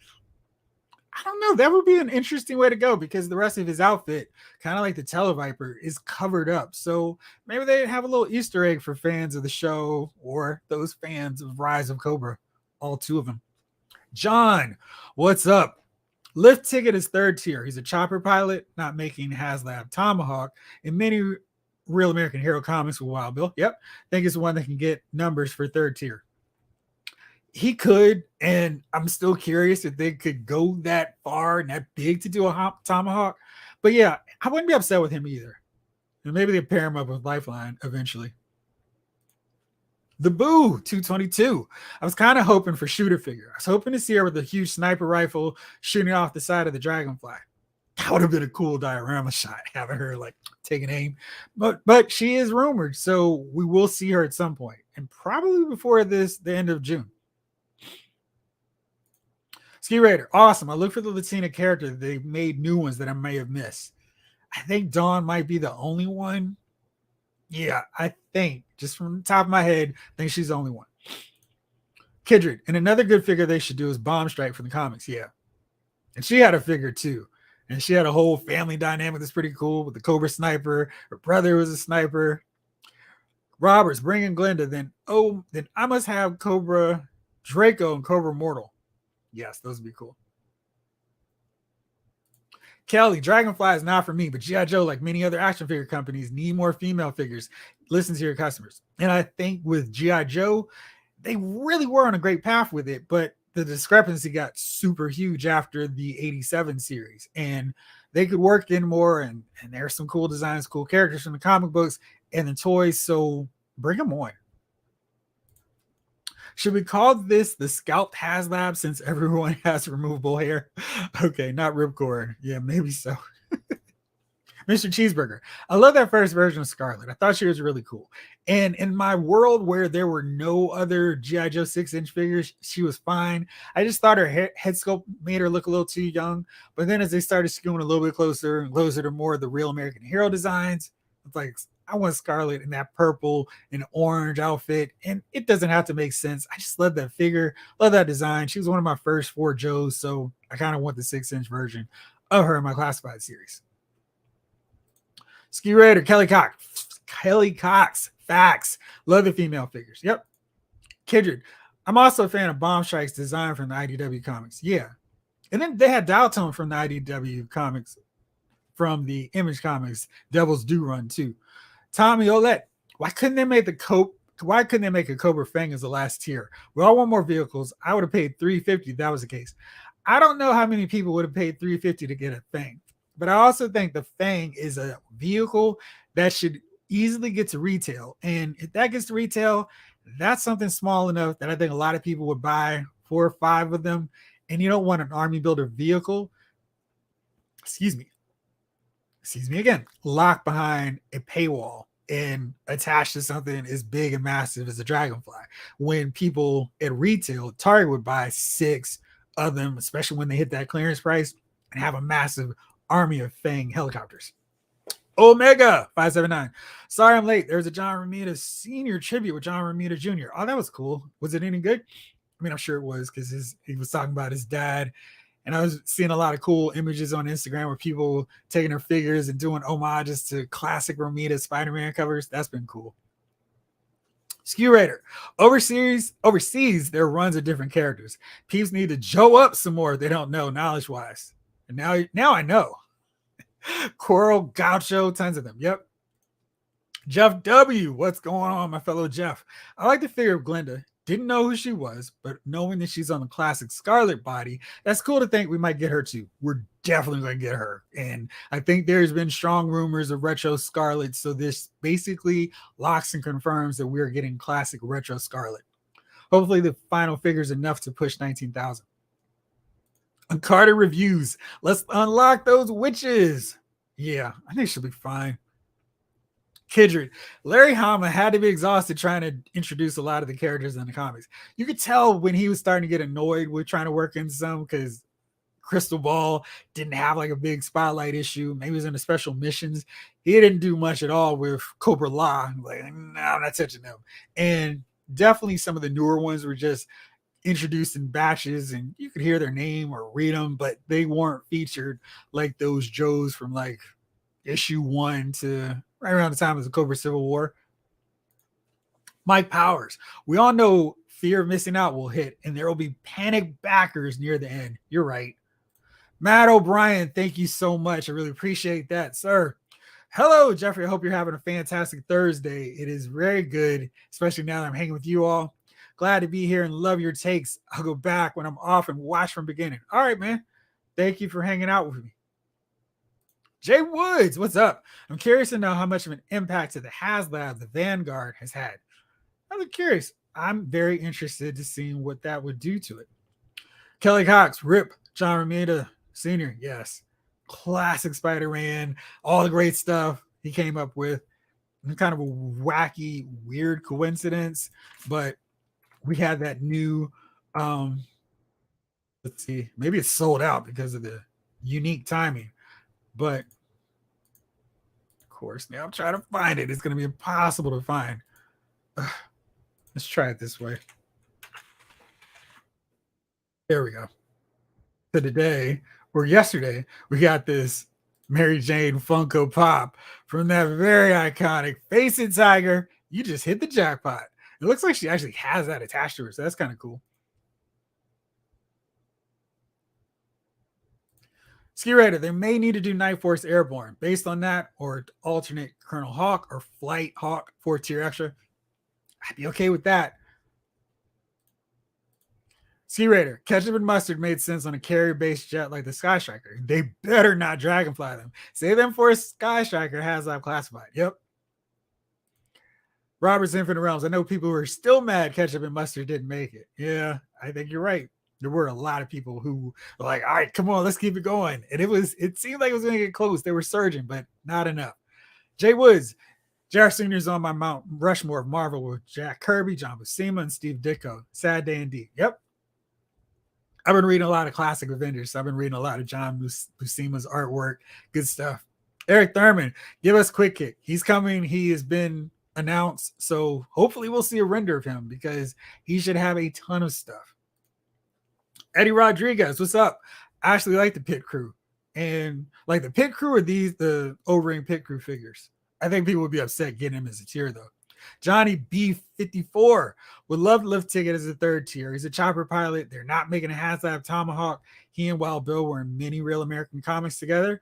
Speaker 1: I don't know. That would be an interesting way to go because the rest of his outfit, kind of like the Televiper, is covered up. So maybe they have a little Easter egg for fans of the show or those fans of Rise of Cobra, all two of them. John, what's up? Lift Ticket is third tier. He's a chopper pilot, not making HasLab Tomahawk. In many Real American Hero comics with Wild Bill. Yep. I think it's the one that can get numbers for third tier. He could, and I'm still curious if they could go that far and that big to do a Tomahawk. But yeah, I wouldn't be upset with him either. And maybe they pair him up with Lifeline eventually. The Boo 222. I was kind of hoping for shooter figure. I was hoping to see her with a huge sniper rifle shooting off the side of the Dragonfly. That would have been a cool diorama shot, having her like taking aim. But she is rumored, so we will see her at some point, and probably before the end of June. Ski Raider, awesome. I look for the Latina character. They made new ones that I may have missed. I think Dawn might be the only one. Yeah, I think, just from the top of my head, I think she's the only one. Kindred, and another good figure they should do is Bomb Strike from the comics. Yeah. And she had a figure too. And she had a whole family dynamic that's pretty cool with the Cobra sniper. Her brother was a sniper. Roberts, bringing Glenda. Then I must have Cobra Draco and Cobra Mortal. Yes, those would be cool. Kelly, Dragonfly is not for me, but G.I. Joe, like many other action figure companies, need more female figures. Listen to your customers. And I think with G.I. Joe, they really were on a great path with it, but the discrepancy got super huge after the 87 series. And they could work in more, and there's some cool designs, cool characters from the comic books and the toys, so bring them on. Should we call this the Scalp HasLab since everyone has removable hair? Okay, not Ripcord. Yeah, maybe so. Mr. Cheeseburger. I love that first version of Scarlett. I thought she was really cool. And in my world where there were no other G.I. Joe 6-inch figures, she was fine. I just thought her head sculpt made her look a little too young. But then as they started skewing a little bit closer and closer to more of the Real American Hero designs, it's like, I want Scarlett in that purple and orange outfit, and it doesn't have to make sense. I just love that figure, love that design. She was one of my first 4 Joes, so I kind of want the 6-inch version of her in my classified series. Ski Raider, Kelly Cox, facts. Love the female figures. Yep. Kindred, I'm also a fan of Bomb Strike's design from the IDW comics. Yeah. And then they had Dialtone from the IDW comics, from the Image Comics Devil's Due run too. Tommy Olette, why couldn't they make a Cobra Fang as the last tier? We all want more vehicles. I would have paid $350 if that was the case. I don't know how many people would have paid $350 to get a Fang, but I also think the Fang is a vehicle that should easily get to retail. And if that gets to retail, that's something small enough that I think a lot of people would buy 4 or 5 of them. And you don't want an army builder vehicle, excuse me again, locked behind a paywall and attached to something as big and massive as a Dragonfly. When people at retail, Target would buy 6 of them, especially when they hit that clearance price, and have a massive army of Fang helicopters. Omega 579. Sorry I'm late. There's a John Romita Sr. tribute with John Romita Jr. Oh, that was cool. Was it any good? I mean, I'm sure it was, because he was talking about his dad. And I was seeing a lot of cool images on Instagram where people taking their figures and doing homages to classic Romita Spider-Man covers. That's been cool. Skew Raider. Overseas, there are runs of different characters. Peeps need to Joe up some more if they don't know knowledge-wise. And now I know. Coral, Gaucho, tons of them. Yep. Jeff W. What's going on, my fellow Jeff? I like the figure of Glenda. Didn't know who she was, but knowing that she's on the classic Scarlett body, that's cool to think we might get her too. We're definitely going to get her. And I think there's been strong rumors of retro Scarlett, so this basically locks and confirms that we're getting classic retro Scarlett. Hopefully the final figure is enough to push 19,000. Carter reviews. Let's unlock those witches. Yeah, I think she'll be fine. Kindred. Larry Hama had to be exhausted trying to introduce a lot of the characters in the comics. You could tell when he was starting to get annoyed with trying to work in some, because Crystal Ball didn't have like a big spotlight issue. Maybe it was in the special missions. He didn't do much at all with Cobra La. Like, no, I'm not touching them. And definitely some of the newer ones were just introduced in batches, and you could hear their name or read them, but they weren't featured like those Joes from like issue 1 to right around the time of the Cobra Civil War. Mike Powers. We all know fear of missing out will hit, and there will be panic backers near the end. You're right. Matt O'Brien, thank you so much. I really appreciate that, sir. Hello, Jeffrey. I hope you're having a fantastic Thursday. It is very good, especially now that I'm hanging with you all. Glad to be here and love your takes. I'll go back when I'm off and watch from beginning. All right, man. Thank you for hanging out with me. Jay Woods, what's up? I'm curious to know how much of an impact to the HasLab the Vanguard has had. I'm curious. I'm very interested to seeing what that would do to it. Kelly Cox, Rip, John Romita Sr., yes. Classic Spider-Man, all the great stuff he came up with. Kind of a wacky, weird coincidence, but we had that new let's see, maybe it's sold out because of the unique timing. But of course, now I'm trying to find it. It's going to be impossible to find. Let's try it this way. There we go. So today, or yesterday, we got this Mary Jane Funko Pop from that very iconic Face It Tiger. You just hit the jackpot. It looks like she actually has that attached to her, so that's kind of cool. Ski Raider, they may need to do Night Force Airborne based on that, or alternate Colonel Hawk or Flight Hawk 4-tier extra. I'd be okay with that. Ski Raider, ketchup and mustard made sense on a carrier-based jet like the Sky Striker. They better not Dragonfly them. Save them for a Sky Striker HasLab classified. Yep. Robert's Infinite Realms. I know people who are still mad ketchup and mustard didn't make it. Yeah, I think you're right. There were a lot of people who were like, all right, come on, let's keep it going. And it seemed like it was going to get close. They were surging, but not enough. Jay Woods, J.R. Sr.'s on my Mount Rushmore of Marvel with Jack Kirby, John Buscema, and Steve Ditko. Sad day indeed. Yep. I've been reading a lot of classic Avengers. So I've been reading a lot of John Buscema's artwork. Good stuff. Eric Thurman, give us Quick Kick. He's coming. He has been announced. So hopefully we'll see a render of him because he should have a ton of stuff. Eddie Rodriguez, what's up? I actually like the Pit Crew. And like the Pit Crew are the O-ring Pit Crew figures. I think people would be upset getting him as a tier though. Johnny B54 would love to lift ticket as a third tier. He's a chopper pilot. They're not making a HasLab Tomahawk. He and Wild Bill were in many Real American comics together.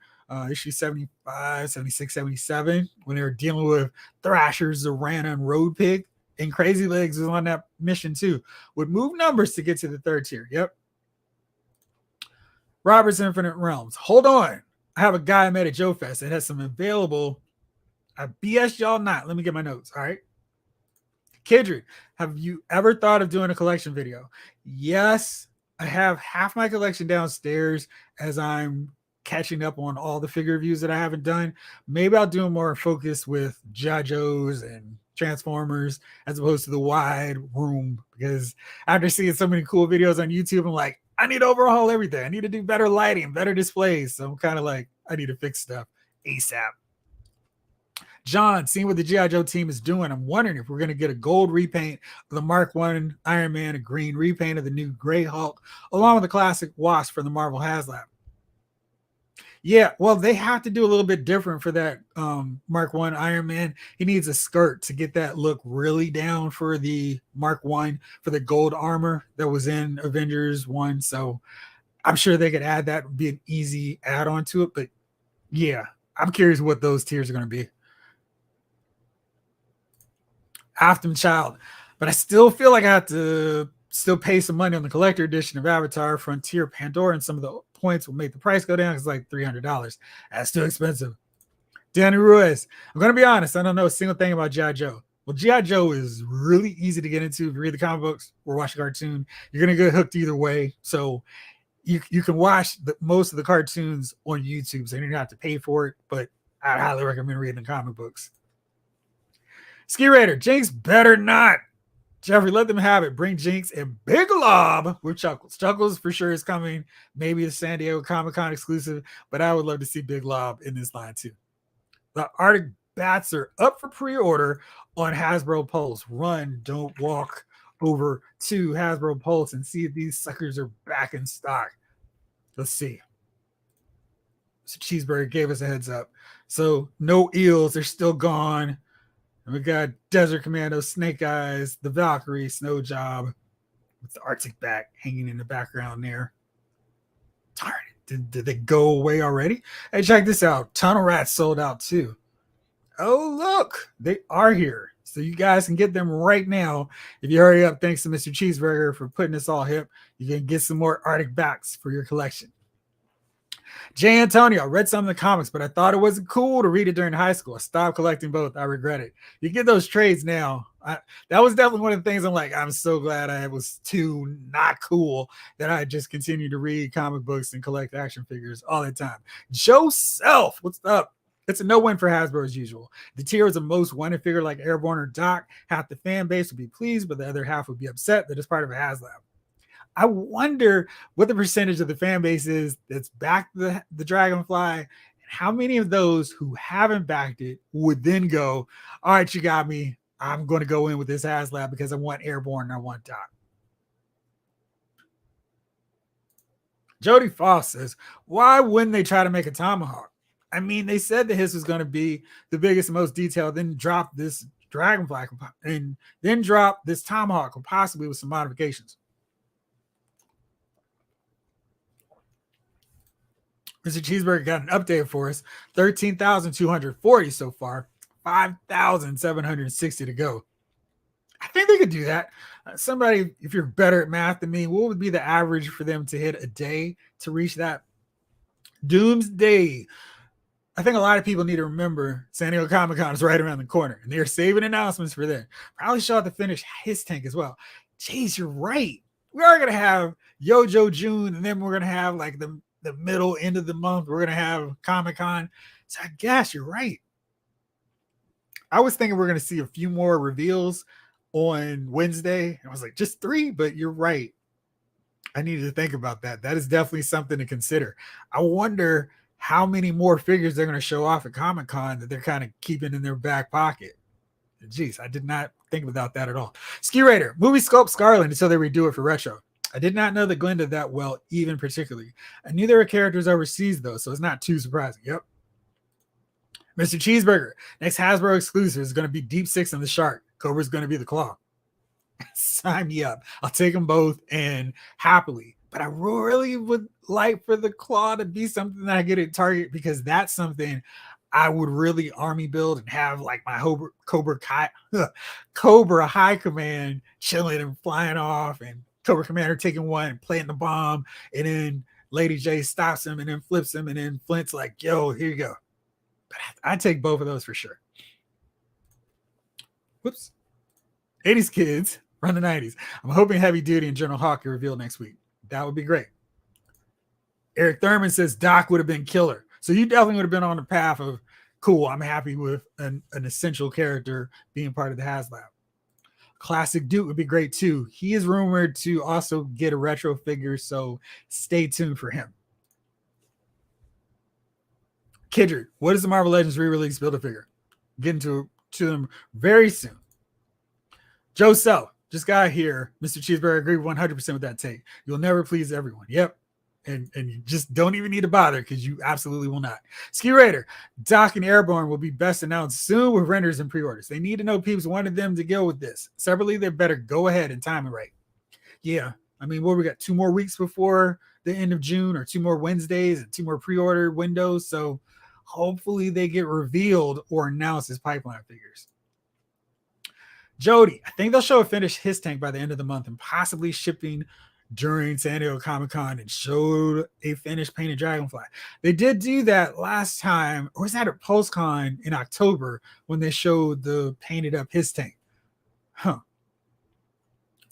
Speaker 1: Issue 75, 76, 77, when they were dealing with Thrasher, Zorana, and Road Pig. And Crazy Legs was on that mission too. Would move numbers to get to the third tier. Yep. Robert's Infinite Realms. Hold on. I have a guy I met at Joe Fest that has some available. I BS y'all not. Let me get my notes. All right. Kidred, have you ever thought of doing a collection video? Yes, I have half my collection downstairs as I'm catching up on all the figure reviews that I haven't done. Maybe I'll do more focus with G.I. Joes and Transformers as opposed to the wide room, because after seeing so many cool videos on YouTube, I'm like, I need to overhaul everything. I need to do better lighting, better displays. So I'm kind of like, I need to fix stuff ASAP. John, seeing what the G.I. Joe team is doing, I'm wondering if we're going to get a gold repaint of the Mark I Iron Man, a green repaint of the new Gray Hulk, along with the classic Wasp from the Marvel HasLab. Yeah, well, they have to do a little bit different for that Mark I Iron Man. He needs a skirt to get that look really down for the Mark I, for the gold armor that was in Avengers 1. So I'm sure they could add that. Would be an easy add-on to it. But yeah, I'm curious what those tiers are going to be. Afton Child, but I still feel like I have to still pay some money on the collector edition of Avatar, Frontier, Pandora, and some of the points will make the price go down. It's like $300. That's too expensive. Danny Ruiz, I'm going to be honest, I don't know a single thing about G.I. Joe. Well, G.I. Joe is really easy to get into. If you read the comic books or watch a cartoon, you're going to get hooked either way. So you can watch most of the cartoons on YouTube, so you don't have to pay for it, but I highly recommend reading the comic books. Ski Raider, Jinx better not. Jeffrey, let them have it. Bring Jinx and Big Lob with Chuckles. Chuckles for sure is coming. Maybe a San Diego Comic-Con exclusive, but I would love to see Big Lob in this line too. The Arctic Bats are up for pre-order on Hasbro Pulse. Run, don't walk over to Hasbro Pulse and see if these suckers are back in stock. Let's see. So Cheeseburger gave us a heads up. So no eels, they're still gone. And we got Desert Commando, Snake Eyes, the Valkyrie, Snow Job, with the Arctic Bat hanging in the background there. Darn it. Did they go away already? Hey, check this out. Tunnel Rats sold out too. Oh, look, they are here. So you guys can get them right now. If you hurry up, thanks to Mr. Cheeseburger for putting us all hip. You can get some more Arctic backs for your collection. Jay Antonio, read some of the comics, but I thought it wasn't cool to read it during high school. I stopped collecting both. I regret it. You get those trades now. That was definitely one of the things I'm like, I'm so glad I was too not cool that I just continued to read comic books and collect action figures all the time. Joe Self, what's up? It's a no-win for Hasbro as usual. The tier is a most wanted figure like Airborne or Doc. Half the fan base would be pleased, but the other half would be upset that it's part of a HasLab. I wonder what the percentage of the fan base is that's backed the Dragonfly, and how many of those who haven't backed it would then go, all right, you got me. I'm going to go in with this HasLab because I want Airborne and I want Doc. Jody Foss says, why wouldn't they try to make a Tomahawk? I mean, they said that his was going to be the biggest and most detailed, then drop this Dragonfly and then drop this Tomahawk, possibly with some modifications. Mr. Cheeseburger got an update for us. 13,240 so far. 5,760 to go. I think they could do that. Somebody, if you're better at math than me, what would be the average for them to hit a day to reach that? Doomsday. I think a lot of people need to remember San Diego Comic-Con is right around the corner, and they're saving announcements for them. Probably show out to finish his tank as well. Jeez, you're right. We are going to have Yojo June, and then we're going to have like the middle end of the month. We're going to have Comic-Con. So I guess you're right. I was thinking we're going to see a few more reveals on Wednesday. I was like, just 3, but you're right. I needed to think about that. That is definitely something to consider. I wonder how many more figures they're going to show off at Comic-Con that they're kind of keeping in their back pocket. Jeez, I did not think about that at all. Ski Raider, movie sculpt Scarlett until they redo it for retro. I did not know the Glenda that well, even particularly. I knew there were characters overseas, though, so it's not too surprising. Yep. Mr. Cheeseburger, next Hasbro exclusive is going to be Deep Six and the Shark. Cobra's going to be the Claw. Sign me up. I'll take them both and happily. But I really would like for the Claw to be something that I get at Target, because that's something I would really army build and have like my Cobra High Command chilling and flying off, and Cobra Commander taking one and planting the bomb, and then Lady J stops him and then flips him, and then Flint's like, yo, here you go. But I'd take both of those for sure. Whoops. 80s kids from the 90s. I'm hoping Heavy Duty and General Hawk are revealed next week. That would be great. Eric Thurman says Doc would have been killer. So you definitely would have been on the path of, cool, I'm happy with an essential character being part of the HasLab. Classic Duke would be great too. He is rumored to also get a retro figure, so stay tuned for him. Kidred, what is the Marvel Legends re-release Build-A-Figure? Getting to them very soon. Joe Self just got here. Mr. Cheeseburger agreed 100% with that take. You'll never please everyone. Yep. And you just don't even need to bother, because you absolutely will not. Ski Raider, Doc and Airborne will be best announced soon with renders and pre-orders. They need to know peeps wanted them to go with this. Separately, they better go ahead and time it right. Yeah. I mean, we got 2 more weeks before the end of June, or 2 more Wednesdays and 2 more pre-order windows. So hopefully they get revealed or announced as pipeline figures. Jody, I think they'll show a finished his tank by the end of the month, and possibly shipping during San Diego Comic-Con, and showed a finished painted Dragonfly. They did do that last time, or was that at PulseCon in October, when they showed the painted up his tank? Huh.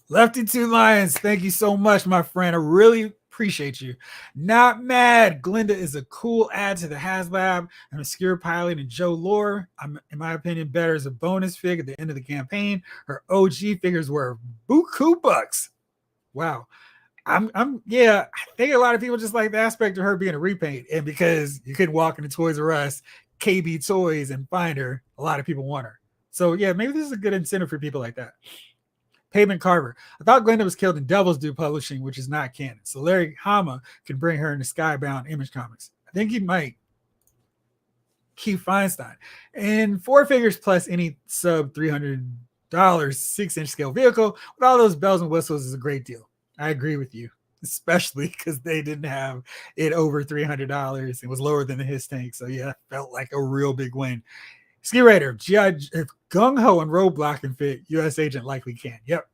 Speaker 1: Lefty Two Lions, thank you so much, my friend. I really appreciate you. Not mad. Glenda is a cool add to the HasLab. An obscure pilot and Joe Lore, in my opinion, better as a bonus fig at the end of the campaign. Her OG figures were buku bucks. Wow. Yeah, I think a lot of people just like the aspect of her being a repaint, and because you could walk into Toys R Us, KB Toys, and find her, a lot of people want her. So yeah, maybe this is a good incentive for people like that. Pavement Carver, I thought Glenda was killed in Devil's Due Publishing, which is not canon. So Larry Hama can bring her into Skybound Image Comics. I think he might. Keith Feinstein. And 4 figures plus any sub $300 6-inch scale vehicle with all those bells and whistles is a great deal. I agree with you. especially because they didn't have it over $300. It was lower than the his tank. So yeah, felt like a real big win. Ski Raider, Judge, if Gung Ho and Roadblock can fit, US Agent likely can. Yep.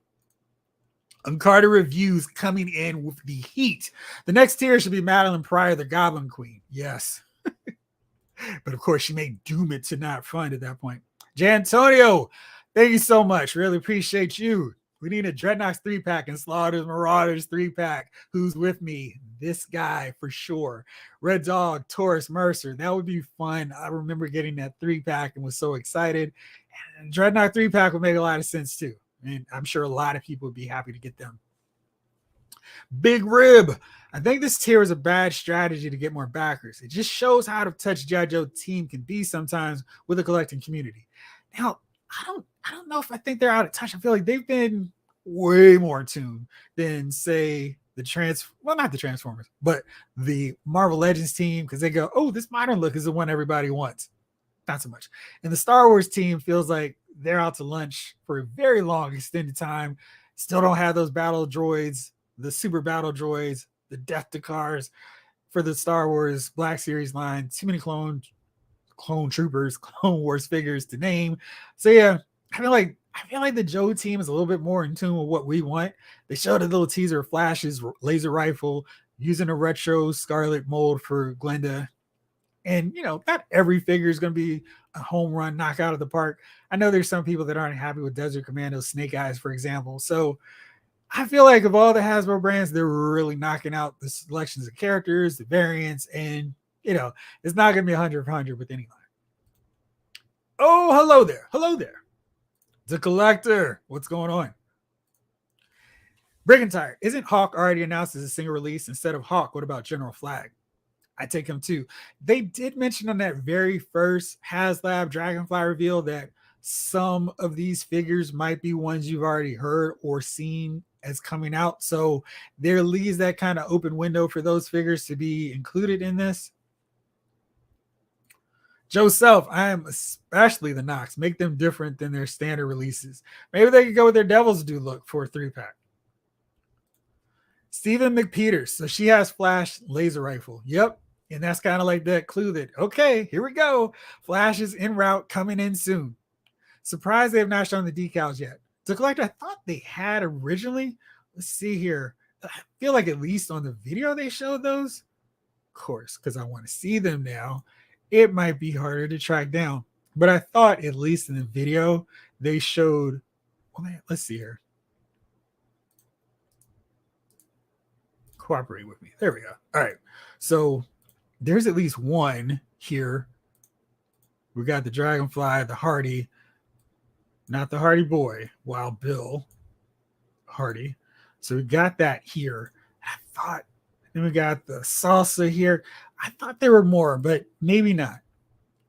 Speaker 1: Carter reviews coming in with the heat. The next tier should be Madeline Pryor, the Goblin Queen. Yes. But of course, she may doom it to not fun at that point. Jantonio, thank you so much. Really appreciate you. We need a Dreadnoks 3-pack and Slaughters Marauders 3-pack. Who's with me? This guy for sure. Red Dog, Taurus, Mercer. That would be fun. I remember getting that 3-pack and was so excited. And Dreadnought 3-pack would make a lot of sense too. And I'm sure a lot of people would be happy to get them. Big Rib. I think this tier is a bad strategy to get more backers. It just shows how out of touch G.I. Joe team can be sometimes with the collecting community. Now, I don't know if I think they're out of touch. I feel like they've been way more in tune than, say, not the Transformers, but the Marvel Legends team, because they go, oh, this modern look is the one everybody wants. Not so much. And the Star Wars team feels like they're out to lunch for a very long extended time. Still don't have those battle droids, the super battle droids, the Deathticars for the Star Wars Black Series line. Too many clone troopers, Clone Wars figures to name. So yeah, I feel like the Joe team is a little bit more in tune with what we want. They showed a little teaser of Flash's laser rifle using a retro Scarlett mold for Glenda. And, not every figure is going to be a home run knock out of the park. I know there's some people that aren't happy with Desert Commando Snake Eyes, for example. So I feel like of all the Hasbro brands, they're really knocking out the selections of characters, the variants, and, it's not going to be 100 for 100 with any line. Oh, hello there. Hello there. The Collector. What's going on? Brigantire. Isn't Hawk already announced as a single release? Instead of Hawk, what about General Flag? I take him too. They did mention on that very first HasLab Dragonfly reveal that some of these figures might be ones you've already heard or seen as coming out. So there leaves that kind of open window for those figures to be included in this. Joe Self, I am especially the Nox. Make them different than their standard releases. Maybe they could go with their Devil's Due look for a 3-pack. Stephen McPeters. So she has Flash laser rifle. Yep. And that's kind of like that clue that, okay, here we go. Flash is en route, coming in soon. Surprised they have not shown the decals yet. The Collector, I thought they had originally. Let's see here. I feel like at least on the video they showed those. Of course, because I want to see them now. It might be harder to track down. But I thought at least in the video they showed, let's see here. Cooperate with me. There we go. All right. So there's at least one here. We got the Dragonfly, the Hardy, not the Hardy Boy, Wild Bill Hardy. So we got that here. Then we got the Salsa here. I thought there were more, but maybe not.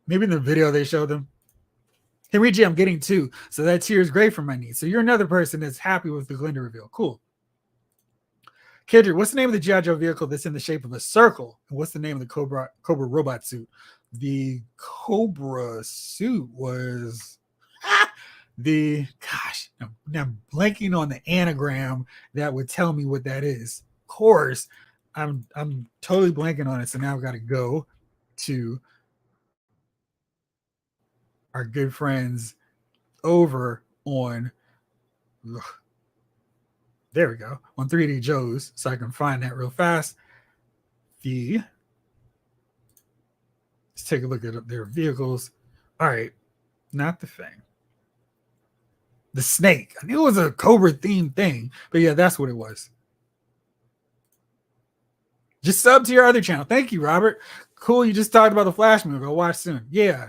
Speaker 1: Maybe in the video they showed them. Henry G, I'm getting 2. So that tier is great for my needs. So you're another person that's happy with the Glenda reveal. Cool. Kendrick, what's the name of the G.I. Joe vehicle that's in the shape of a circle? And what's the name of the Cobra robot suit? The Cobra suit was I'm blanking on the anagram that would tell me what that is. Of course, I'm totally blanking on it. So now I've got to go to our good friends over on there we go, on 3D Joe's, so I can find that real fast. Let's take a look at their vehicles. All right, not the thing. The snake. I knew it was a Cobra themed thing, but yeah, that's what it was. Just sub to your other channel. Thank you, Robert. Cool, you just talked about the Flash movie. I'll watch soon. Yeah.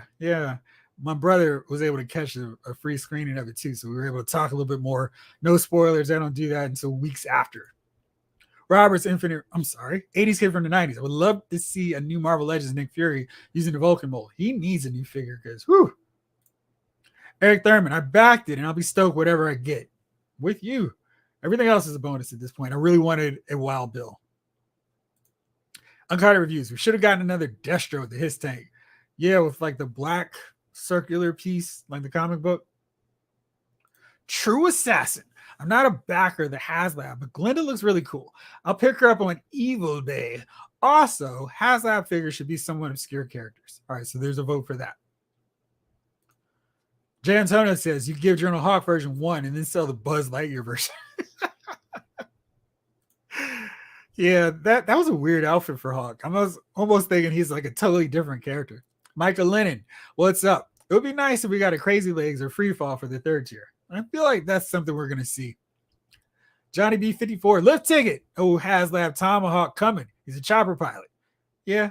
Speaker 1: My brother was able to catch a free screening of it too, so we were able to talk a little bit more. No spoilers. I don't do that until weeks after. Robert's 80s kid from the 90s. I would love to see a new Marvel Legends Nick Fury using the Vulcan mold. He needs a new figure because, whew. Eric Thurman, I backed it, and I'll be stoked whatever I get with you. Everything else is a bonus at this point. I really wanted a Wild Bill. Uncut reviews. We should have gotten another Destro with the his tank. Yeah, with like the black circular piece, like the comic book. True Assassin. I'm not a backer of the HasLab, but Glenda looks really cool. I'll pick her up on Evil Day. Also, HasLab figures should be somewhat obscure characters. All right, so there's a vote for that. Jay Antonio says you give Journal Hawk version 1 and then sell the Buzz Lightyear version. Yeah, that was a weird outfit for Hawk. I was almost thinking he's like a totally different character. Michael Lennon, what's up? It would be nice if we got a Crazy Legs or Free Fall for the 3rd tier. I feel like that's something we're going to see. Johnny B54, lift ticket. Oh, HasLab Tomahawk coming. He's a chopper pilot. Yeah.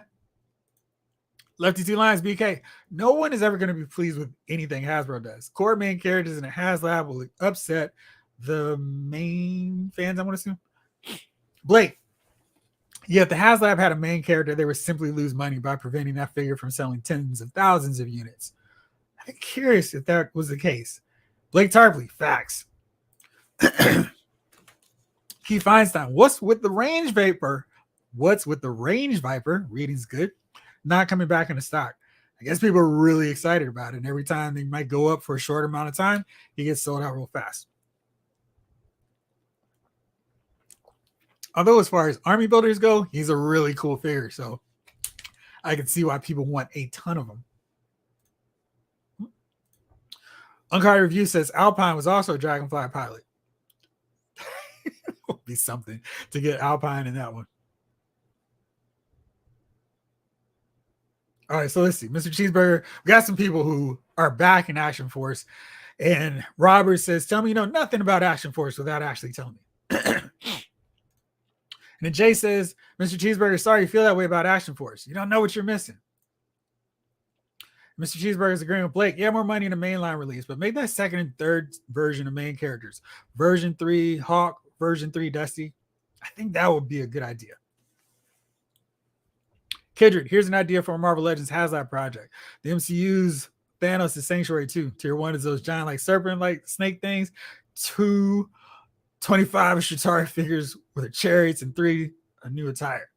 Speaker 1: Lefty Two Lines, BK. No one is ever going to be pleased with anything Hasbro does. Core main characters in a HasLab will upset the main fans, I want to assume. Blake. Yeah, if the HasLab had a main character, they would simply lose money by preventing that figure from selling tens of thousands of units. I'm curious if that was the case. Blake Tarpley, facts. Keith Feinstein, what's with the Range Viper? What's with the Range Viper? Reading's good. Not coming back into stock. I guess people are really excited about it. And every time they might go up for a short amount of time, he gets sold out real fast. Although as far as army builders go, he's a really cool figure. So I can see why people want a ton of them. Uncarded Review says Alpine was also a Dragonfly pilot. Would be something to get Alpine in that one. All right, so let's see. Mr. Cheeseburger, we got some people who are back in Action Force. And Robert says, tell me you know nothing about Action Force without actually telling me. And then Jay says, Mr. Cheeseburger, sorry you feel that way about Action Force. You don't know what you're missing. Mr. Cheeseburger is agreeing with Blake. Yeah, more money in the mainline release, but make that 2nd and 3rd version of main characters. Version 3 Hawk, version 3 Dusty. I think that would be a good idea. Kidred, here's an idea for a Marvel Legends HasLab project. The MCU's Thanos is Sanctuary 2. Tier 1 is those giant like serpent like snake things. 2 25 Shatari figures with a chariots, and 3 a new attire.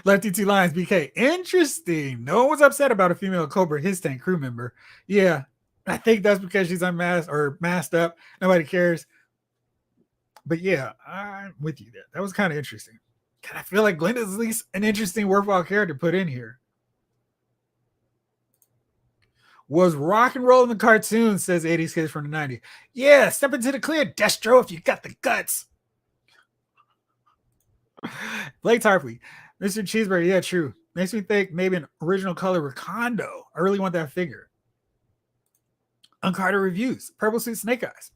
Speaker 1: Lefty Two Lines, BK. Interesting. No one was upset about a female Cobra His Tank crew member. Yeah, I think that's because she's unmasked or masked up. Nobody cares. But yeah, I'm with you there. That was kind of interesting. And I feel like Glenda's at least an interesting, worthwhile character to put in here. Was rock and roll in the cartoon, says 80s kids from the 90s. Yeah, step into the clear, Destro, if you got the guts. Blake Tarpley, Mr. Cheeseburger, yeah, true. Makes me think maybe an original color Recondo. I really want that figure. Uncarded Reviews, Purple Suit Snake Eyes,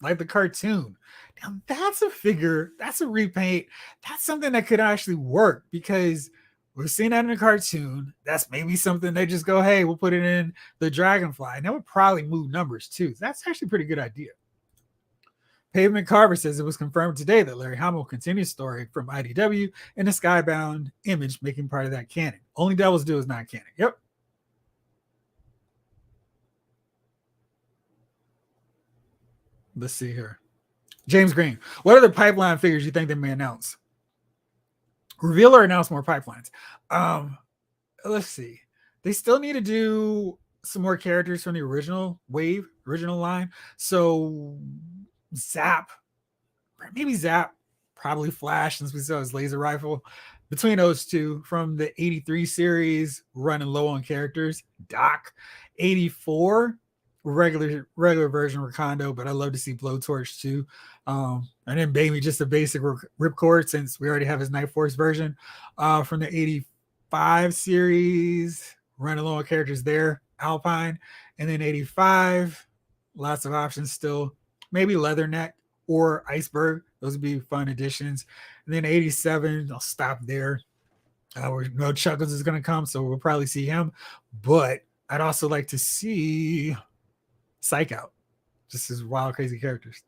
Speaker 1: like the cartoon. Now that's a figure, that's a repaint. That's something that could actually work because we've seen that in a cartoon. That's maybe something they just go, hey, we'll put it in the Dragonfly. And that would probably move numbers too. That's actually a pretty good idea. Pavement Carver says it was confirmed today that Larry Hama will continue story from IDW and the Skybound Image making part of that canon. Only Devil's Due is not canon. Yep. Let's see here. James Green, what other pipeline figures you think they may announce? Reveal or announce more pipelines? Let's see. They still need to do some more characters from the original wave, original line. So Zap, maybe Zap, probably Flash, since we saw his laser rifle. Between those two, from the 83 series, running low on characters. Doc, 84, regular version Recondo, but I love to see Blowtorch too. And then Baby, just a basic Ripcord, since we already have his Night Force version. From the 85 series, running low on characters there. Alpine, and then 85, lots of options still. Maybe Leatherneck or Iceberg. Those would be fun additions. And then 87, I'll stop there. We know Chuckles is going to come, so we'll probably see him. But I'd also like to see Psych Out. Just as wild, crazy characters.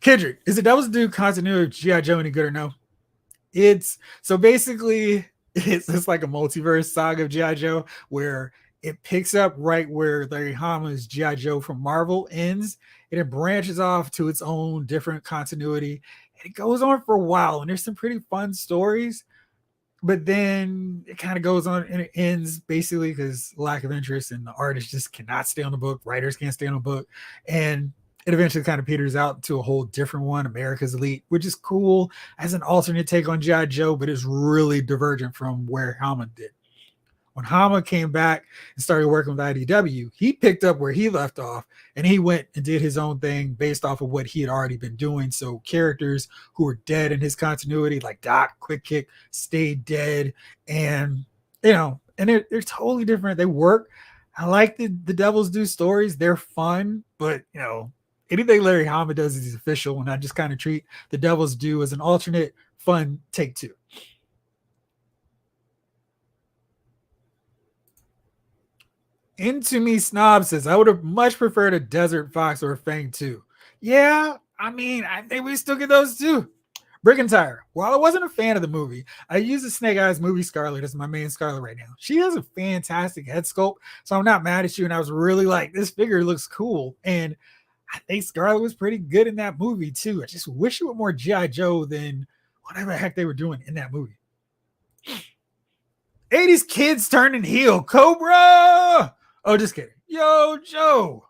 Speaker 1: Kendrick, is it Devil's Due continuity of G.I. Joe any good or no? It's so basically it's just like a multiverse saga of G.I. Joe where it picks up right where Larry Hama's G.I. Joe from Marvel ends, and it branches off to its own different continuity, and it goes on for a while, and there's some pretty fun stories, but then it kind of goes on and it ends basically because lack of interest, and the artists just cannot stay on the book. Writers can't stay on the book, and it eventually kind of peters out to a whole different one, America's Elite, which is cool as an alternate take on G.I. Joe, but it's really divergent from where Hama did. When Hama came back and started working with IDW, he picked up where he left off and he went and did his own thing based off of what he had already been doing. So characters who were dead in his continuity, like Doc, Quick Kick, stayed dead. And, and they're totally different. They work. I like the Devils Do stories. They're fun, but, anything Larry Hama does is official, and I just kind of treat the Devils Do as an alternate fun take two. Into Me Snob says, I would have much preferred a Desert Fox or a Fang 2. Yeah, I think we still get those too. Brick and Tire. While I wasn't a fan of the movie, I use the Snake Eyes movie Scarlett as my main Scarlett right now. She has a fantastic head sculpt, so I'm not mad at you. And I was really like, this figure looks cool. And I think Scarlett was pretty good in that movie too. I just wish it were more G.I. Joe than whatever the heck they were doing in that movie. 80s kids turning heel. Cobra! Oh, just kidding. Yo, Joe.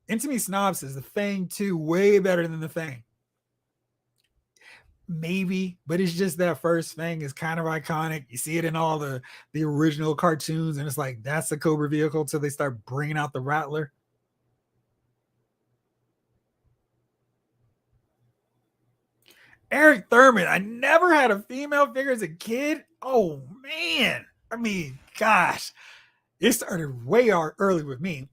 Speaker 1: Into Me Snob says the Fang 2 way better than the Fang. Maybe, but it's just that first Fang is kind of iconic. You see it in all the original cartoons, and it's like that's the Cobra vehicle until they start bringing out the Rattler. Eric Thurman. I never had a female figure as a kid. Oh, man. Gosh. It started way early with me.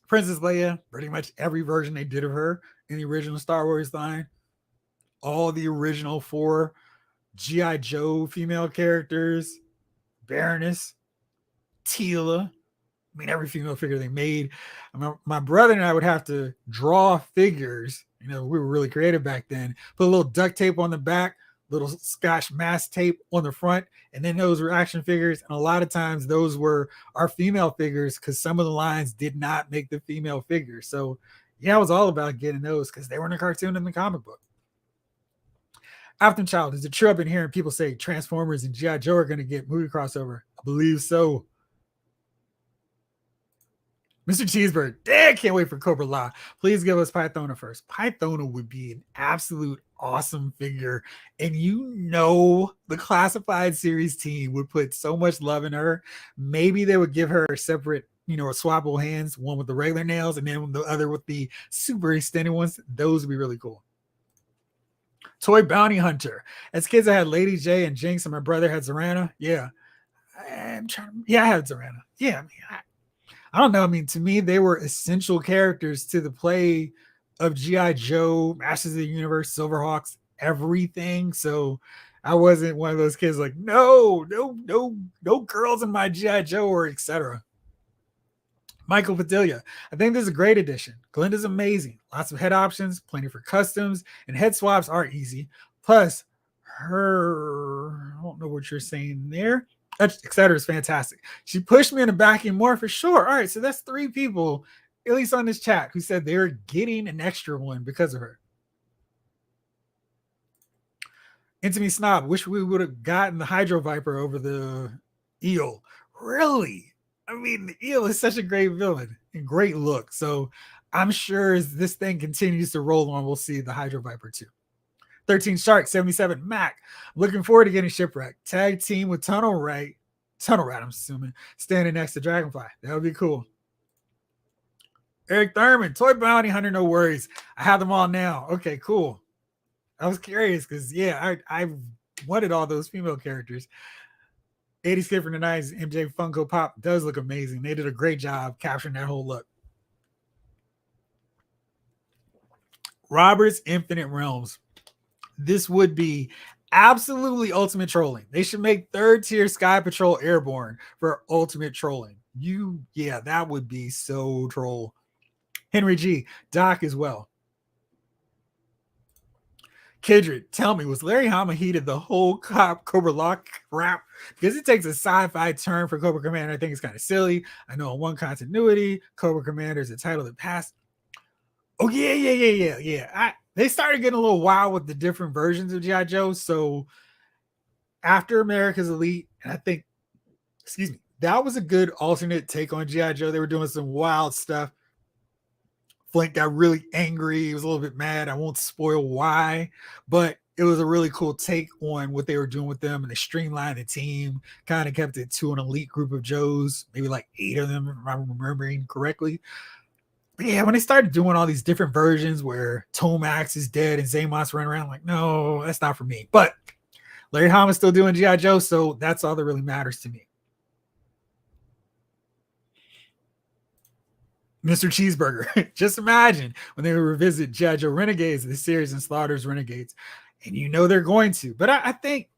Speaker 1: Princess Leia, pretty much every version they did of her in the original Star Wars line. All the original 4 G.I. Joe female characters. Baroness. Teela. Every female figure they made. My brother and I would have to draw figures. We were really creative back then. Put a little duct tape on the back, little Scotch mask tape on the front, and then those were action figures. And a lot of times those were our female figures because some of the lines did not make the female figures. So yeah, I was all about getting those because they were in a cartoon and the comic book. After Child, is it true I've been hearing people say Transformers and G.I. Joe are going to get movie crossover? I believe so. Mr. Cheeseburger, dang, can't wait for Cobra La. Please give us Pythona first. Pythona would be an absolute awesome figure. And the classified series team would put so much love in her. Maybe they would give her a separate, a swappable hands, one with the regular nails and then the other with the super extended ones. Those would be really cool. Toy Bounty Hunter. As kids, I had Lady J and Jinx, and my brother had Zorana. Yeah. I had Zorana. Yeah, I don't know. To me, they were essential characters to the play of G.I. Joe, Masters of the Universe, Silverhawks, everything. So I wasn't one of those kids like, no girls in my G.I. Joe or etc. Michael Padilla. I think this is a great addition. Glenda's amazing. Lots of head options, plenty for customs, and head swaps are easy. Plus, I don't know what you're saying there. Etc. is fantastic. She pushed me in the back and more for sure. All right, so that's 3 people, at least on this chat, who said they're getting an extra one because of her. Into Me Snob. Wish we would have gotten the Hydro Viper over the Eel. Really? The Eel is such a great villain and great look. So I'm sure as this thing continues to roll on, we'll see the Hydro Viper too. 13 Shark, 77 Mac. Looking forward to getting Shipwreck. Tag team with Tunnel Rat, I'm assuming, standing next to Dragonfly. That would be cool. Eric Thurman, Toy Bounty Hunter, no worries. I have them all now. Okay, cool. I was curious because, yeah, I wanted all those female characters. 80s Kid from the 90s, MJ Funko Pop does look amazing. They did a great job capturing that whole look. Robert's Infinite Realms. This would be absolutely ultimate trolling. They should make 3rd tier Sky Patrol Airborne for ultimate trolling. That would be so troll. Henry G, Doc as well. Kindred, tell me, was Larry Hama heated the whole Cobra Lock crap? Because it takes a sci-fi turn for Cobra Commander. I think it's kind of silly. I know in one continuity, Cobra Commander is a title that passed. Oh, yeah. They started getting a little wild with the different versions of G.I. Joe. So
Speaker 2: after America's Elite, and I think, excuse me, that was a good alternate take on G.I. Joe. They were doing some wild stuff. Flink got really angry. He was a little bit mad. I won't spoil why, but it was a really cool take on what they were doing with them, and they streamlined the team, kind of kept it to an elite group of Joes, maybe like 8 of them, if I'm remembering correctly. But yeah, when they started doing all these different versions where Tomax is dead and Zamont's running around, like, no, that's not for me. But Larry Hama's still doing G.I. Joe, so that's all that really matters to me. Mr. Cheeseburger. Just imagine when they revisit G.I. Joe Renegades, the series, and Slaughter's Renegades. And you know they're going to. But I think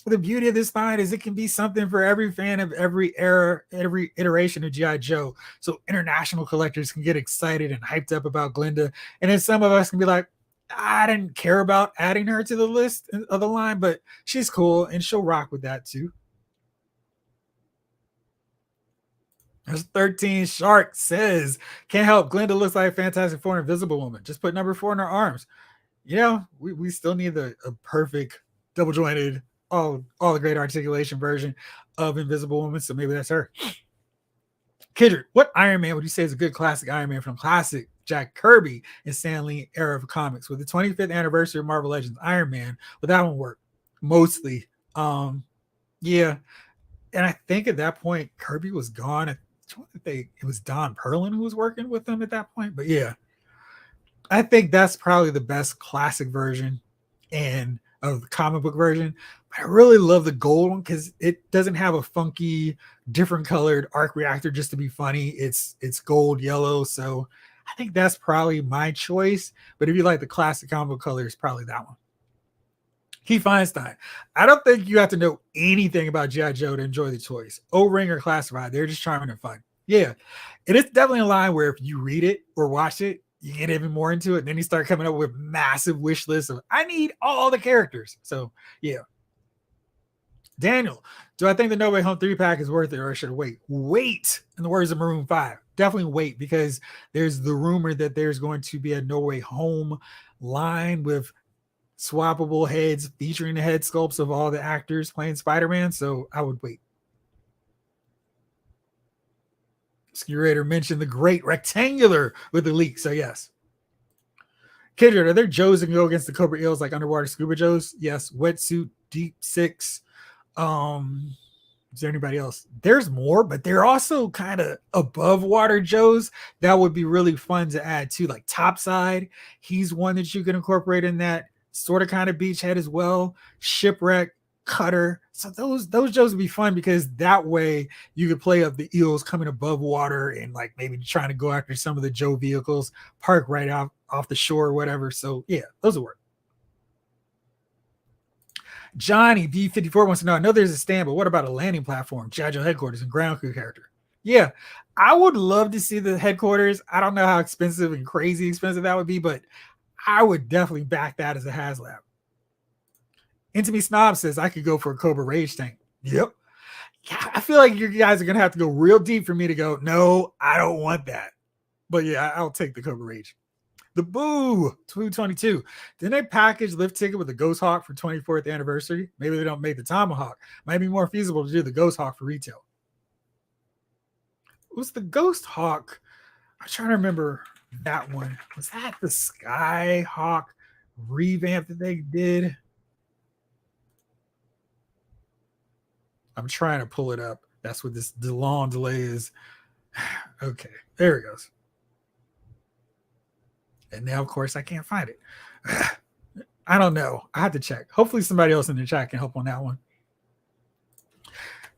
Speaker 2: the beauty of this line is it can be something for every fan of every era, every iteration of G.I. Joe. So international collectors can get excited and hyped up about Glenda. And then some of us can be like, I didn't care about adding her to the list of the line, but she's cool and she'll rock with that too. There's 13 Shark says, can't help. Glenda looks like a Fantastic Four Invisible Woman. Just put number 4 in her arms. You know, we still need a perfect, double jointed, all the great articulation version of Invisible Woman. So maybe that's her. Kidder, what Iron Man would you say is a good classic Iron Man from classic Jack Kirby and Stan Lee era of comics? With the 25th anniversary of Marvel Legends Iron Man, would that one work? Mostly. Yeah. And I think at that point, Kirby was gone. It was Don Perlin who was working with them at that point. But yeah, I think that's probably the best classic version and of the comic book version. But I really love the gold one because it doesn't have a funky, different colored arc reactor just to be funny. It's gold, yellow. So I think that's probably my choice. But if you like the classic comic book colors, probably that one. Keith Feinstein. I don't think you have to know anything about G.I. Joe to enjoy the choice. O-Ring or Classified, they're just charming and fun. Yeah. And it's definitely a line where if you read it or watch it, you get even more into it. And then you start coming up with massive wish lists of, I need all the characters. So, yeah. Daniel, do I think the No Way Home 3-pack is worth it or should I wait? Wait, in the words of Maroon 5. Definitely wait because there's the rumor that there's going to be a No Way Home line with swappable heads featuring the head sculpts of all the actors playing Spider-Man. So I would wait. Scurator mentioned the great rectangular with the leak. So yes. Kindred, are there Joes that can go against the Cobra Eels like underwater scuba Joes? Yes. Wetsuit, Deep Six. Is there anybody else? There's more, but they're also kind of above water Joes that would be really fun to add too. Like Topside, he's one that you can incorporate in that sort of kind of beachhead as well. Shipwreck, Cutter. So those Joes would be fun because that way you could play up the eels coming above water and like maybe trying to go after some of the Joe vehicles, park right off the shore or whatever. So yeah, those will work. Johnny B54 wants to know, I know there's a stand, but what about a landing platform, G.I. Joe headquarters, and ground crew character? Yeah, I would love to see the headquarters. I don't know how expensive and crazy expensive that would be, but I would definitely back that as a HasLab. Into Me Snob says I could go for a Cobra Rage tank. Yep. Yeah, I feel like you guys are going to have to go real deep for me to go, no, I don't want that. But yeah, I'll take the Cobra Rage. The Boo 222. Didn't they package lift ticket with the Ghost Hawk for 24th anniversary? Maybe they don't make the Tomahawk. Might be more feasible to do the Ghost Hawk for retail. Was the Ghost Hawk? I'm trying to remember that one. Was that the Skyhawk revamp that they did? I'm trying to pull it up. That's what this long delay is. Okay, there it goes. And now, of course, I can't find it. I don't know. I have to check. Hopefully somebody else in the chat can help on that one.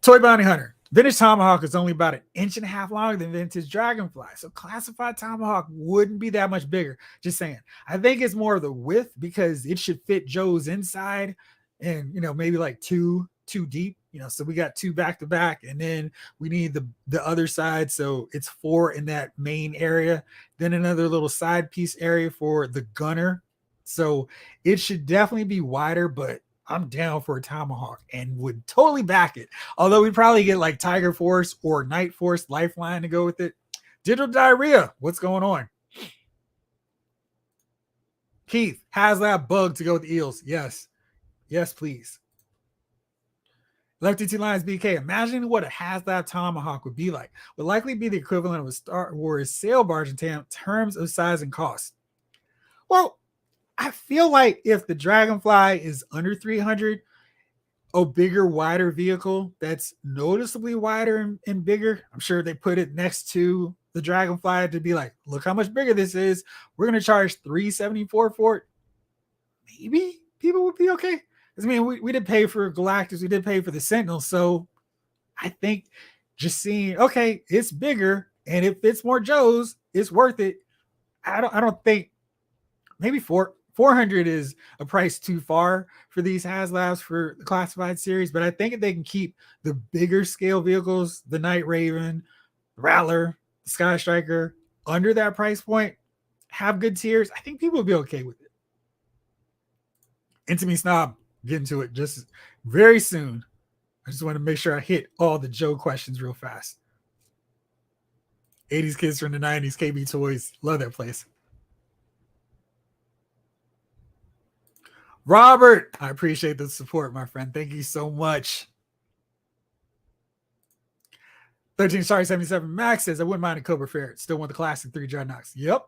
Speaker 2: Toy Bounty Hunter. Vintage Tomahawk is only about 1.5 inches longer than vintage Dragonfly. So classified Tomahawk wouldn't be that much bigger. Just saying. I think it's more of the width because it should fit Joe's inside and, maybe like two deep. So we got 2 back to back, and then we need the other side. So it's 4 in that main area, then another little side piece area for the gunner. So it should definitely be wider, but I'm down for a Tomahawk and would totally back it. Although we'd probably get like Tiger Force or Night Force Lifeline to go with it. Digital Diarrhea, what's going on? Keith, HasLab Bug to go with the Eels. Yes, please. Lefty Two Lions BK, imagine what a HasLab Tomahawk would be like. Would likely be the equivalent of a Star Wars sail barge in terms of size and cost. Well, I feel like if the Dragonfly is under 300, a bigger, wider vehicle that's noticeably wider and bigger, I'm sure they put it next to the Dragonfly to be like, look how much bigger this is. We're going to charge $374 for it. Maybe people would be okay. I mean, we did pay for Galactus, we did pay for the Sentinel, so I think just seeing, okay, it's bigger, and if it's more Joes, it's worth it. I don't think maybe 400 is a price too far for these HasLabs for the classified series, but I think if they can keep the bigger scale vehicles, the Night Raven, the Rattler, the Sky Striker, under that price point, have good tiers, I think people will be okay with it. Into Me Snob, get into it just very soon. I just want to make sure I hit all the Joe questions real fast. 80s kids from the 90s, KB Toys. Love that place. Robert, I appreciate the support, my friend. Thank you so much. 13 Sorry 77 Max says, I wouldn't mind a Cobra Ferret. Still want the classic 3 Dreadnoughts. Yep.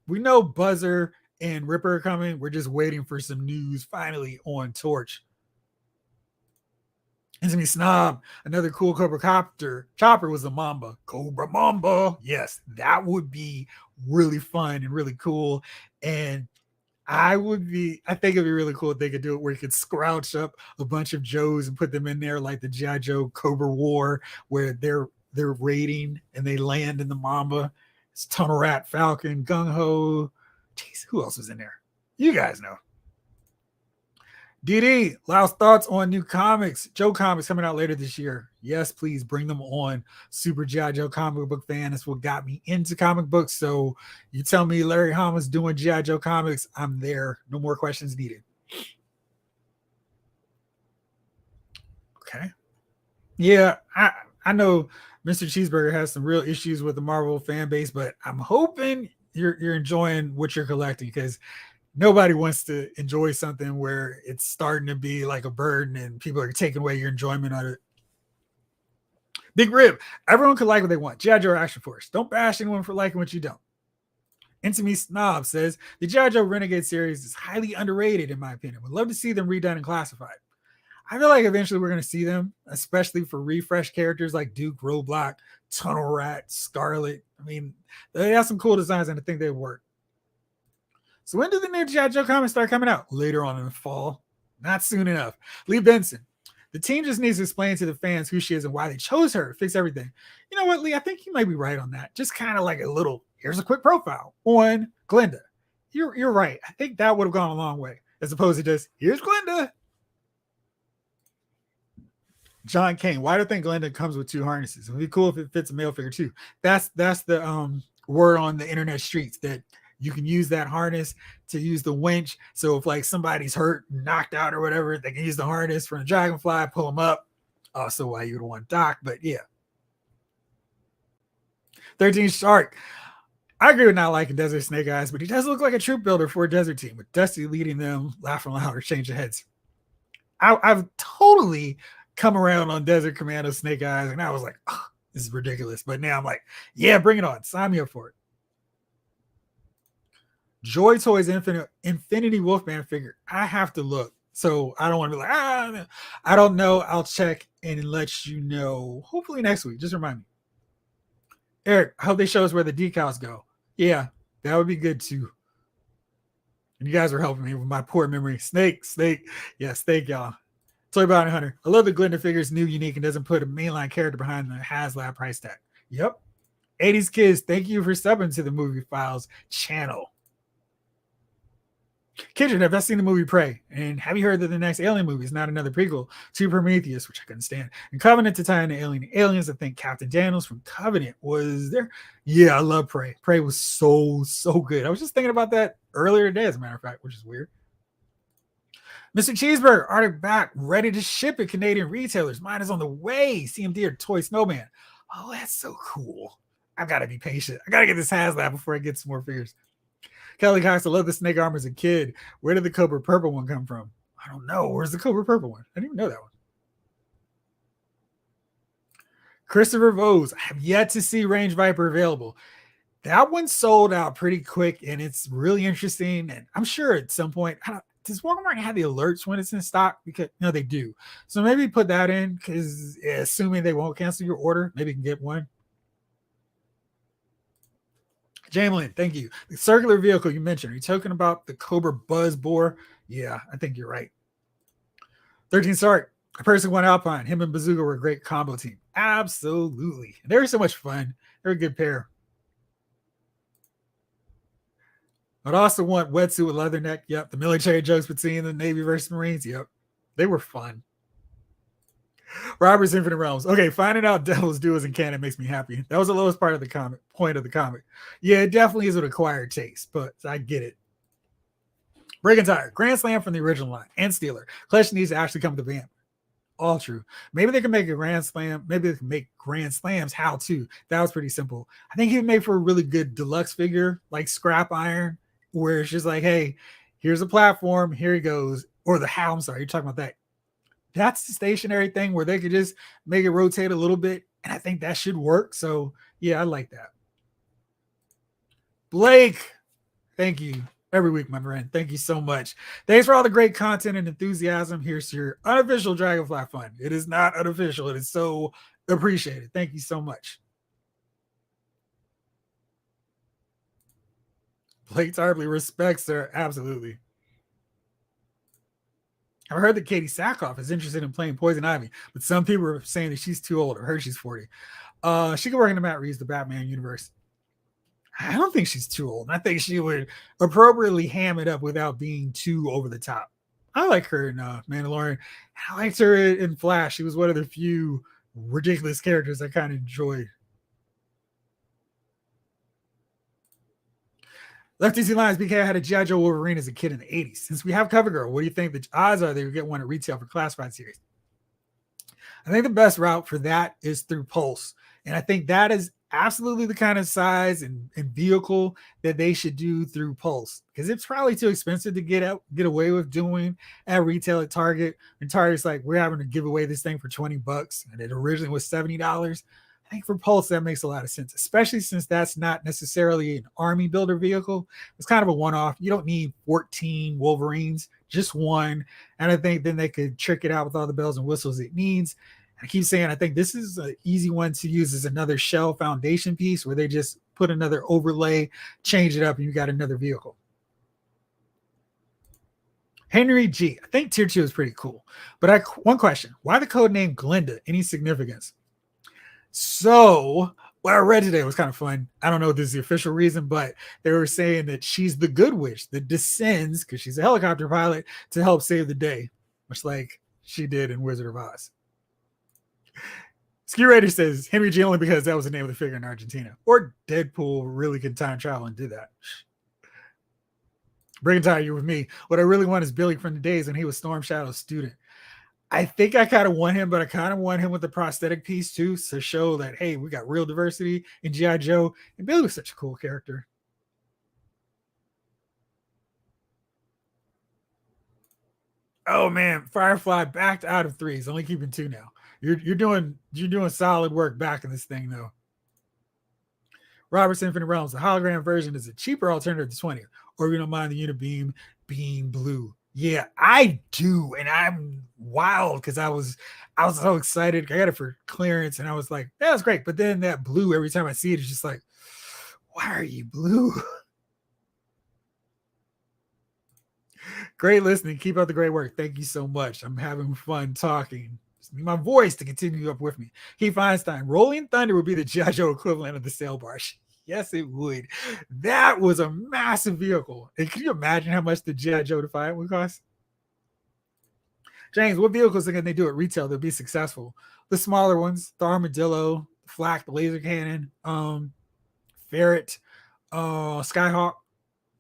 Speaker 2: We know Buzzer and Ripper are coming. We're just waiting for some news finally on Torch. Into Me Snob, another cool Cobra Chopper was the Mamba. Cobra Mamba. Yes, that would be really fun and really cool. And I think it'd be really cool if they could do it where you could scrouch up a bunch of Joes and put them in there like the G.I. Joe Cobra War, where they're raiding and they land in the Mamba. It's Tunnel Rat, Falcon, Gung Ho. Jeez, who else was in there? You guys know. DD, last thoughts on new comics. Joe comics coming out later this year. Yes, please bring them on. Super G.I. Joe comic book fan. That's what got me into comic books. So you tell me Larry Hama's doing G.I. Joe comics, I'm there. No more questions needed. Okay. Yeah, I know Mr. Cheeseburger has some real issues with the Marvel fan base, but I'm hoping you're enjoying what you're collecting, because nobody wants to enjoy something where it's starting to be like a burden and people are taking away your enjoyment of it. Big Rib, everyone can like what they want. G.I. Joe Action Force. Don't bash anyone for liking what you don't. Into Me Snob says, the G.I. Joe Renegade series is highly underrated in my opinion. Would love to see them redone and classified. I feel like eventually we're going to see them, especially for refresh characters like Duke, Roadblock, Tunnel Rat, Scarlett. I mean, they have some cool designs and I think they work. So when do the new G.I. Joe comics start coming out? Later on in the fall. Not soon enough. Lee Benson. The team just needs to explain to the fans who she is and why they chose her to fix everything. You know what, Lee? I think you might be right on that. Just kind of like a little, here's a quick profile on Glenda. You're right. I think that would have gone a long way, as opposed to just, here's Glenda. John Kane. Why do you think Glenda comes with 2 harnesses? It would be cool if it fits a male figure too. That's the word on the internet streets, that you can use that harness to use the winch. So if like somebody's hurt, knocked out or whatever, they can use the harness from the Dragonfly, pull them up. Also why you would want Doc, but yeah. 13 Shark. I agree with not liking Desert Snake Eyes, but he does look like a troop builder for a desert team with Dusty leading them, laughing louder, change of heads. I've totally come around on Desert Commando Snake Eyes, and I was like, oh, this is ridiculous. But now I'm like, yeah, bring it on. Sign me up for it. Joy Toys Infinity Wolfman figure. I have to look. So I don't want to be like, I don't know. I'll check and let you know. Hopefully next week. Just remind me. Eric, I hope they show us where the decals go. Yeah, that would be good too. And you guys are helping me with my poor memory. Snake. Yes, thank y'all. Toy Bounty Hunter. I love the Glenda figure's new, unique, and doesn't put a mainline character behind the HasLab price tag. Yep. 80s Kids, thank you for subbing to the Movie Files channel. Kindred, have I seen the movie Prey? And have you heard that the next Alien movie is not another prequel to Prometheus, which I couldn't stand, and Covenant to tie into Aliens? I think Captain Daniels from Covenant was there. Yeah, I love Prey. Prey was so good. I was just thinking about that earlier today, as a matter of fact, which is weird. Mr. Cheeseburger, Arctic back, ready to ship at Canadian retailers. Mine is on the way. CMD or Toy Snowman. Oh, that's so cool. I've got to be patient. I got to get this HasLab before I get some more figures. Kelly Cox, I love the snake armor as a kid. Where did the Cobra Purple one come from? I don't know. Where's the Cobra Purple one? I didn't even know that one. Christopher Vose, I have yet to see Range Viper available. That one sold out pretty quick, and it's really interesting. And I'm sure at some point, does Walmart have the alerts when it's in stock? Because no, they do. So maybe put that in, because assuming they won't cancel your order, maybe you can get one. Jamelin, thank you. The circular vehicle you mentioned, are you talking about the Cobra Buzz Bore? Yeah, I think you're right. 13 Sark, a person went Alpine. Him and Bazooka were a great combo team. Absolutely. They were so much fun. They're a good pair. I'd also want Wetsuit with Leatherneck. Yep. The military jokes between the Navy versus Marines. Yep. They were fun. Robert's Infinite Realms. Okay, finding out Devil's Due is in canon makes me happy. That was the lowest part of the point of the comic. Yeah, it definitely is an acquired taste, but I get it. Breaking Tire, Grand Slam from the original line, and Steeler. Clash needs to actually come to Bam. All true. Maybe they can make a Grand Slam. Maybe they can make Grand Slams. How to? That was pretty simple. I think he would make for a really good deluxe figure, like Scrap Iron, where it's just like, hey, here's a platform, here he goes. Or the how, I'm sorry, you're talking about that. That's the stationary thing where they could just make it rotate a little bit. And I think that should work. So yeah, I like that. Blake, thank you every week, my friend. Thank you so much. Thanks for all the great content and enthusiasm. Here's your unofficial Dragonfly fund. It is not unofficial. It is so appreciated. Thank you so much. Blake Tarpley respects her. Absolutely. I've heard that Katie Sackhoff is interested in playing Poison Ivy, but some people are saying that she's too old. I heard she's 40. She could work in the Matt Reeves, the Batman universe. I don't think she's too old. I think she would appropriately ham it up without being too over the top. I like her in Mandalorian. I liked her in Flash. She was one of the few ridiculous characters I kind of enjoyed. Lefty Z Lions BK had a G.I. Joe Wolverine as a kid in the 80s. Since we have CoverGirl, what do you think the odds are they would get one at retail for classified series? I think the best route for that is through Pulse. And I think that is absolutely the kind of size and vehicle that they should do through Pulse, because it's probably too expensive to get away with doing at retail at Target. And Target's like, we're having to give away this thing for $20, and it originally was $70. I think for Pulse, that makes a lot of sense, especially since that's not necessarily an army builder vehicle. It's kind of a one-off. You don't need 14 Wolverines, just one. And I think then they could trick it out with all the bells and whistles it needs. And I keep saying, I think this is an easy one to use as another shell foundation piece where they just put another overlay, change it up, and you got another vehicle. Henry G. I think Tier 2 is pretty cool. But one question. Why the code name Glenda? Any significance? So what I read today was kind of fun. I don't know if this is the official reason, but they were saying that she's the good witch that descends, because she's a helicopter pilot, to help save the day, much like she did in Wizard of Oz. Ski Raider says Henry G only because that was the name of the figure in Argentina. Or Deadpool really can time travel and do that. Breaking Tire, you with me. What I really want is Billy from the days when he was Storm Shadow's student. I think I kind of want him, but I kind of want him with the prosthetic piece too, to show that, hey, we got real diversity in G.I. Joe. And Billy was such a cool character. Oh man, Firefly backed out of 3. He's only keeping 2 now. You're doing solid work back in this thing though. Robert's Infinite Realms, the hologram version is a cheaper alternative to 20, or if you don't mind the Unibeam being blue. Yeah, I do, and I'm wild because I was so excited. I got it for clearance, and I was like, "That was great." But then that blue, every time I see it, it's just like, "Why are you blue?" Great listening. Keep up the great work. Thank you so much. I'm having fun talking. Just need my voice to continue up with me. Keith Feinstein, Rolling Thunder would be the G.I. Joe equivalent of the sail barge. Yes, it would. That was a massive vehicle. And can you imagine how much the G.I. Joe Defiant would cost? James, what vehicles can they do at retail that'll be successful? The smaller ones, the Armadillo, the Flak, the laser cannon, Ferret, Skyhawk,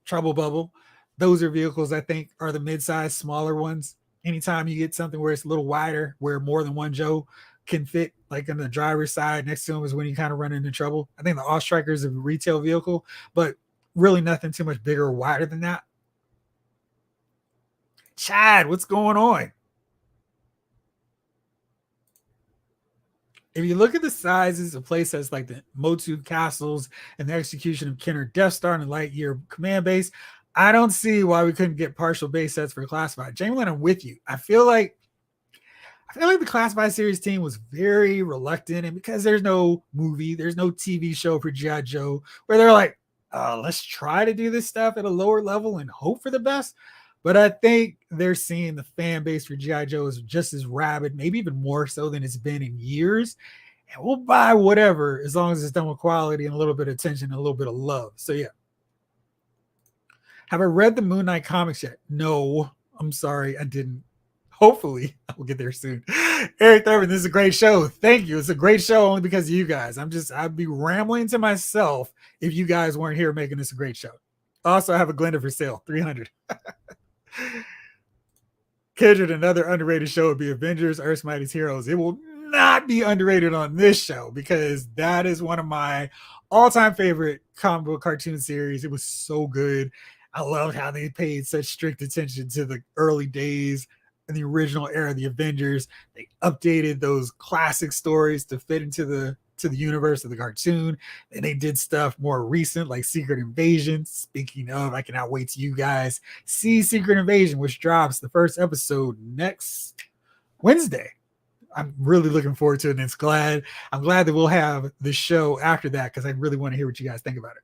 Speaker 2: Trouble Bubble. Those are vehicles I think are the mid-sized, smaller ones. Anytime you get something where it's a little wider, where more than one Joe can fit, like on the driver's side next to him, is when you kind of run into trouble. I think the Off-Striker is a retail vehicle, but really nothing too much bigger or wider than that. Chad, what's going on? If you look at the sizes of playsets like the Motu castles and the execution of Kenner Death Star and the Lightyear command base, I don't see why we couldn't get partial base sets for classified. Jamie, I'm with you. I feel like the classified series team was very reluctant, and because there's no movie, there's no TV show for G.I. Joe, where they're like, let's try to do this stuff at a lower level and hope for the best. But I think they're seeing the fan base for G.I. Joe is just as rabid, maybe even more so than it's been in years. And we'll buy whatever as long as it's done with quality and a little bit of attention and a little bit of love. So, yeah. Have I read the Moon Knight comics yet? No, I'm sorry, I didn't. Hopefully, I will get there soon. Eric Thurman, this is a great show. Thank you. It's a great show only because of you guys. I'd be rambling to myself if you guys weren't here making this a great show. Also, I have a Glenda for sale, 300. Kindred, another underrated show would be Avengers, Earth's Mightiest Heroes. It will not be underrated on this show because that is one of my all-time favorite comic book cartoon series. It was so good. I loved how they paid such strict attention to the early days in the original era of the Avengers. They updated those classic stories to fit into the universe of the cartoon, and they did stuff more recent like Secret Invasion. Speaking of, I cannot wait till you guys see Secret Invasion, which drops the first episode next Wednesday. I'm really looking forward to it, and I'm glad that we'll have the show after that because I really want to hear what you guys think about it.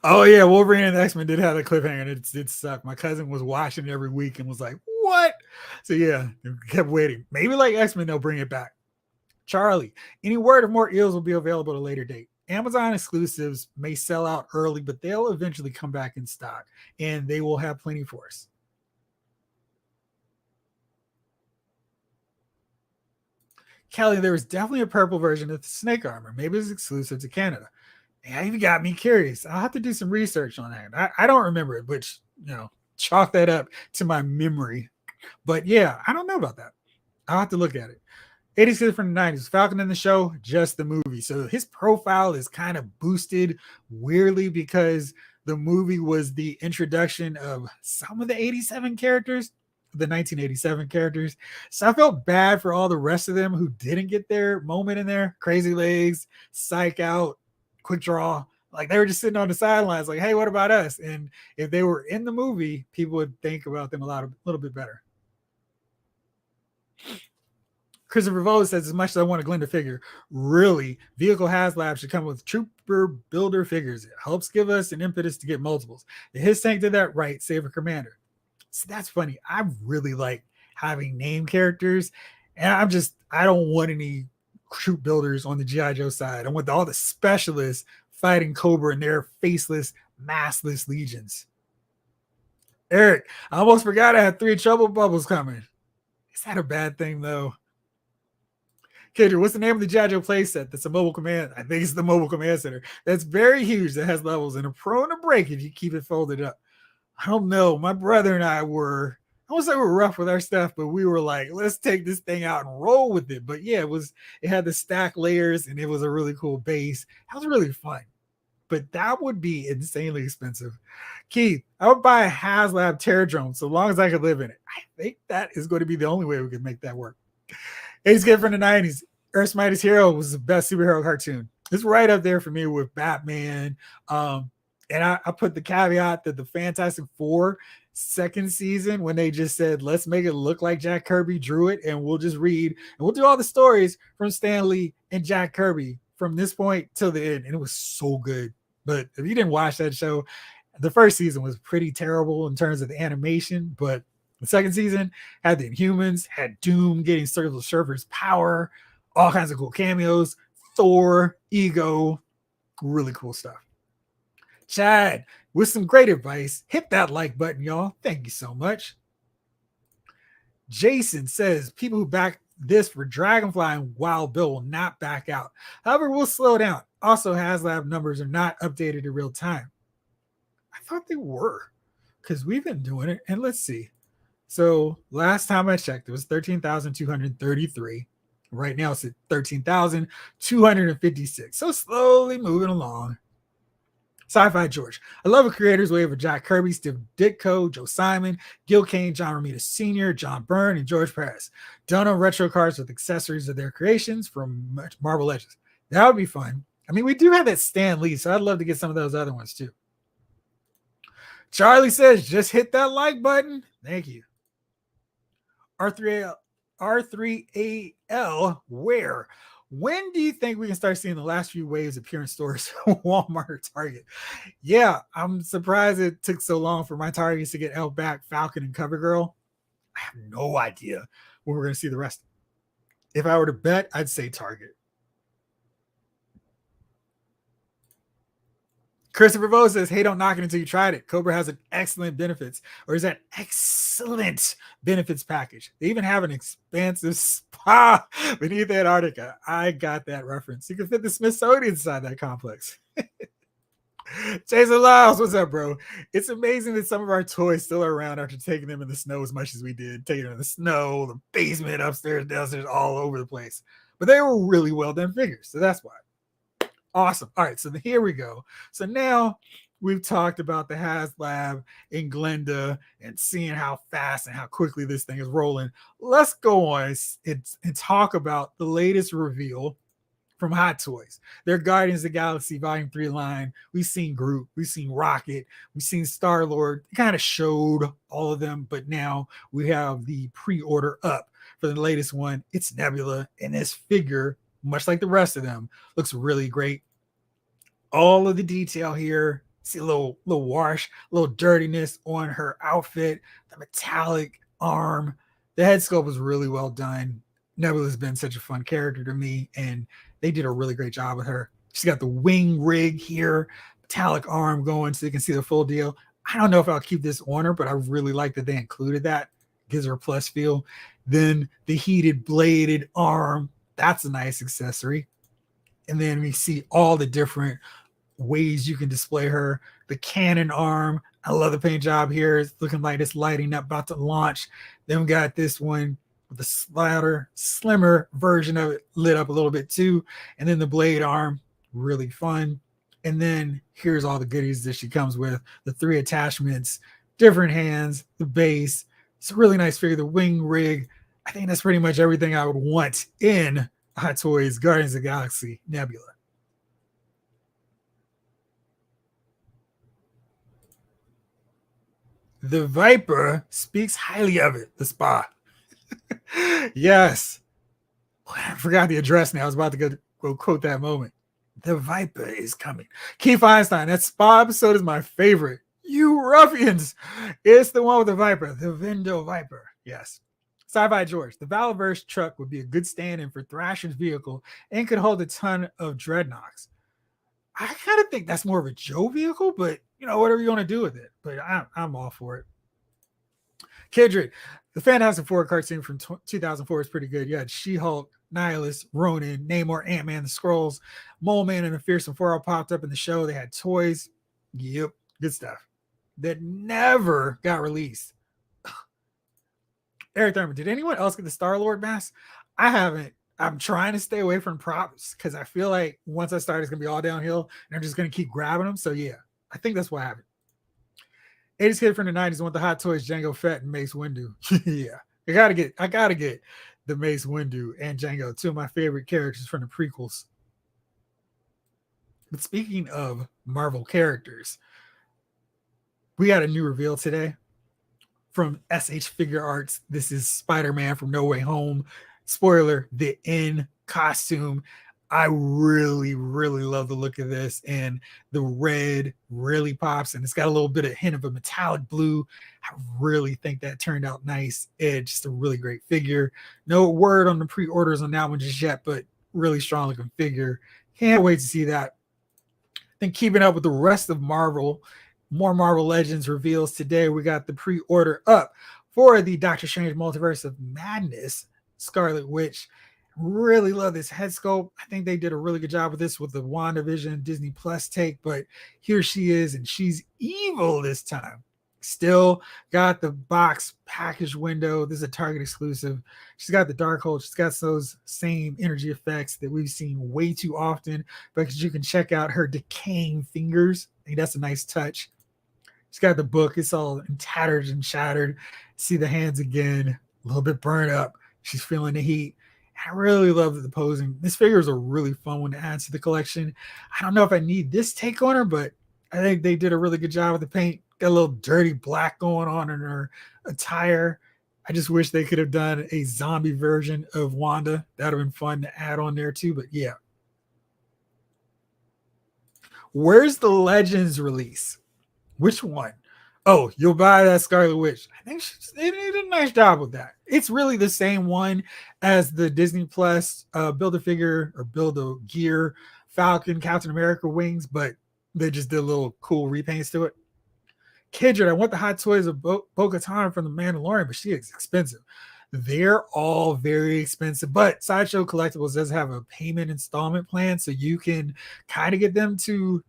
Speaker 2: Oh yeah, Wolverine and X-Men did have a cliffhanger, and it did suck. My cousin was watching it every week and was like, what? So yeah, kept waiting. Maybe like X-Men, they'll bring it back. Charlie, any word of more eels will be available at a later date. Amazon exclusives may sell out early, but they'll eventually come back in stock, and they will have plenty for us. Kelly, there was definitely a purple version of the snake armor. Maybe it's exclusive to Canada. Yeah, you got me curious. I'll have to do some research on that. I don't remember it, which, chalk that up to my memory. But yeah, I don't know about that. I'll have to look at it. 80s kids from the 90s. Falcon in the show, just the movie. So his profile is kind of boosted weirdly because the movie was the introduction of some of the 87 characters, the 1987 characters. So I felt bad for all the rest of them who didn't get their moment in there. Crazy Legs, Psych Out, Quick Draw. Like they were just sitting on the sidelines like, hey, what about us? And if they were in the movie, people would think about them a little bit better. Christopher Vole says, as much as I want a Glenda figure, really, Vehicle HasLab should come with Trooper Builder figures. It helps give us an impetus to get multiples. The His Tank did that right, save a commander. So that's funny. I really like having name characters, and I don't want any troop builders on the G.I. Joe side. I want all the specialists fighting Cobra and their faceless, maskless legions. Eric, I almost forgot I had 3 trouble bubbles coming. Is that a bad thing, though? Kendra, what's the name of the G.I. Joe playset that's a mobile command? I think it's the mobile command center. That's very huge, that has levels and are prone to break if you keep it folded up. I don't know. My brother and I were, I won't say we're rough with our stuff, but we were like, let's take this thing out and roll with it. But yeah, it had the stack layers and it was a really cool base. That was really fun. But that would be insanely expensive. Keith, I would buy a HasLab Terradrome so long as I could live in it. I think that is going to be the only way we could make that work. 80s kid from the 90s. Earth's Mightiest Hero was the best superhero cartoon. It's right up there for me with Batman. And I put the caveat that the Fantastic Four second season, when they just said, let's make it look like Jack Kirby drew it, and we'll just read, and we'll do all the stories from Stan Lee and Jack Kirby from this point till the end. And it was so good. But if you didn't watch that show, the first season was pretty terrible in terms of the animation, but the second season had the Inhumans, had Doom getting Silver Surfer's power, all kinds of cool cameos, Thor, Ego, really cool stuff. Chad, with some great advice, hit that like button, y'all. Thank you so much. Jason says, people who back this for Dragonfly and Wild Bill will not back out. However, we'll slow down. Also, HasLab numbers are not updated in real time. I thought they were because we've been doing it. And let's see. So last time I checked, it was 13,233. Right now it's at 13,256. So slowly moving along. Sci-Fi George. I love the creators wave of Jack Kirby, Steve Ditko, Joe Simon, Gil Kane, John Romita Sr., John Byrne, and George Perez. Done on retro cards with accessories of their creations from Marvel Legends. That would be fun. I mean, we do have that Stan Lee, so I'd love to get some of those other ones too. Charlie says, just hit that like button. Thank you. R3AL, where? When do you think we can start seeing the last few waves appear in stores, Walmart or Target? Yeah, I'm surprised it took so long for my targets to get Elf back, Falcon, and CoverGirl. I have no idea when we're going to see the rest. If I were to bet, I'd say Target. Christopher Vo says, hey, don't knock it until you tried it. Cobra has an excellent benefits, or is that excellent benefits package. They even have an expansive spa beneath Antarctica. I got that reference. You can fit the Smithsonian inside that complex. Jason Lyles, what's up, bro? It's amazing that some of our toys still are around after taking them in the snow as much as we did. Taking them in the snow, the basement, upstairs, downstairs, all over the place. But they were really well done figures, so that's why. Awesome. All right, so here we go. So now we've talked about the HasLab in Glenda and seeing how fast and how quickly this thing is rolling. Let's go on and talk about the latest reveal from Hot Toys. Their Guardians of the Galaxy Volume 3 line. We've seen Groot, we've seen Rocket, we've seen Star-Lord. It kind of showed all of them, but now we have the pre-order up for the latest one. It's Nebula, and this figure, much like the rest of them, looks really great. All of the detail here, see a little wash, a little dirtiness on her outfit, the metallic arm. The head sculpt was really well done. Nebula's been such a fun character to me, and they did a really great job with her. She's got the wing rig here, metallic arm going so you can see the full deal. I don't know if I'll keep this on her, but I really like that they included that. Gives her a plus feel. Then the heated bladed arm. That's a nice accessory. And then we see all the different ways you can display her. The cannon arm. I love the paint job here. It's looking like it's lighting up, about to launch. Then we got this one with the slimmer version of it lit up a little bit too. And then the blade arm, really fun. And then here's all the goodies that she comes with. The 3 attachments, different hands, the base. It's a really nice figure. The wing rig. I think that's pretty much everything I would want in Hot Toys Guardians of the Galaxy Nebula. The Viper speaks highly of it, the spa. Yes. I forgot the address now. I was about to go quote that moment. The Viper is coming. Keith Einstein, that spa episode is my favorite. You ruffians. It's the one with the Viper, the Vendo Viper. Yes. Sci-Fi George, the Valiverse truck would be a good stand-in for Thrasher's vehicle and could hold a ton of dreadnoughts. I kind of think that's more of a Joe vehicle, but whatever you want to do with it. But I'm all for it. Kindred, the Fantastic Four cartoon from 2004 is pretty good. You had She-Hulk, Nihilus, Ronin, Namor, Ant-Man, the Skrulls, Mole Man, and the Fearsome Four all popped up in the show. They had toys. Yep, good stuff. That never got released. Eric Thurman, did anyone else get the Star-Lord mask? I haven't. I'm trying to stay away from props because I feel like once I start, it's going to be all downhill and I'm just going to keep grabbing them. So, yeah, I think that's what happened. 80s kid from the 90s want the Hot Toys Jango Fett and Mace Windu. Yeah, I gotta get the Mace Windu and Jango, two of my favorite characters from the prequels. But speaking of Marvel characters, we got a new reveal today from SH Figuarts. This is Spider-Man from No Way Home. Spoiler, the in costume. I really, really love the look of this, and the red really pops, and it's got a little bit of hint of a metallic blue. I really think that turned out nice. It's just a really great figure. No word on the pre-orders on that one just yet, but really strong looking figure. Can't wait to see that. Then keeping up with the rest of Marvel, more Marvel Legends reveals today. We got the pre-order up for the Doctor Strange Multiverse of Madness Scarlet Witch. Really love this head sculpt. I think they did a really good job with this with the WandaVision Disney Plus take, but here she is, and she's evil this time. Still got the box package window. This is a Target exclusive. She's got the Darkhold. She's got those same energy effects that we've seen way too often, because you can check out her decaying fingers. think that's a nice touch. She's got the book. It's all tattered and shattered. See the hands again, a little bit burned up. She's feeling the heat. I really love the posing. This figure is a really fun one to add to the collection. I don't know if I need this take on her, but I think they did a really good job with the paint. Got a little dirty black going on in her attire. I just wish they could have done a zombie version of Wanda. That would have been fun to add on there too, but yeah. Where's the Legends release? Which one? Oh, you'll buy that Scarlet Witch. I think they did a nice job with that. It's really the same one as the Disney Plus Build-A-Figure or Build-A-Gear Falcon Captain America wings, but they just did a little cool repaints to it. Kindred, I want the Hot Toys of Bo-Katan from the Mandalorian, but she is expensive. They're all very expensive, but Sideshow Collectibles does have a payment installment plan, so you can kind of get them to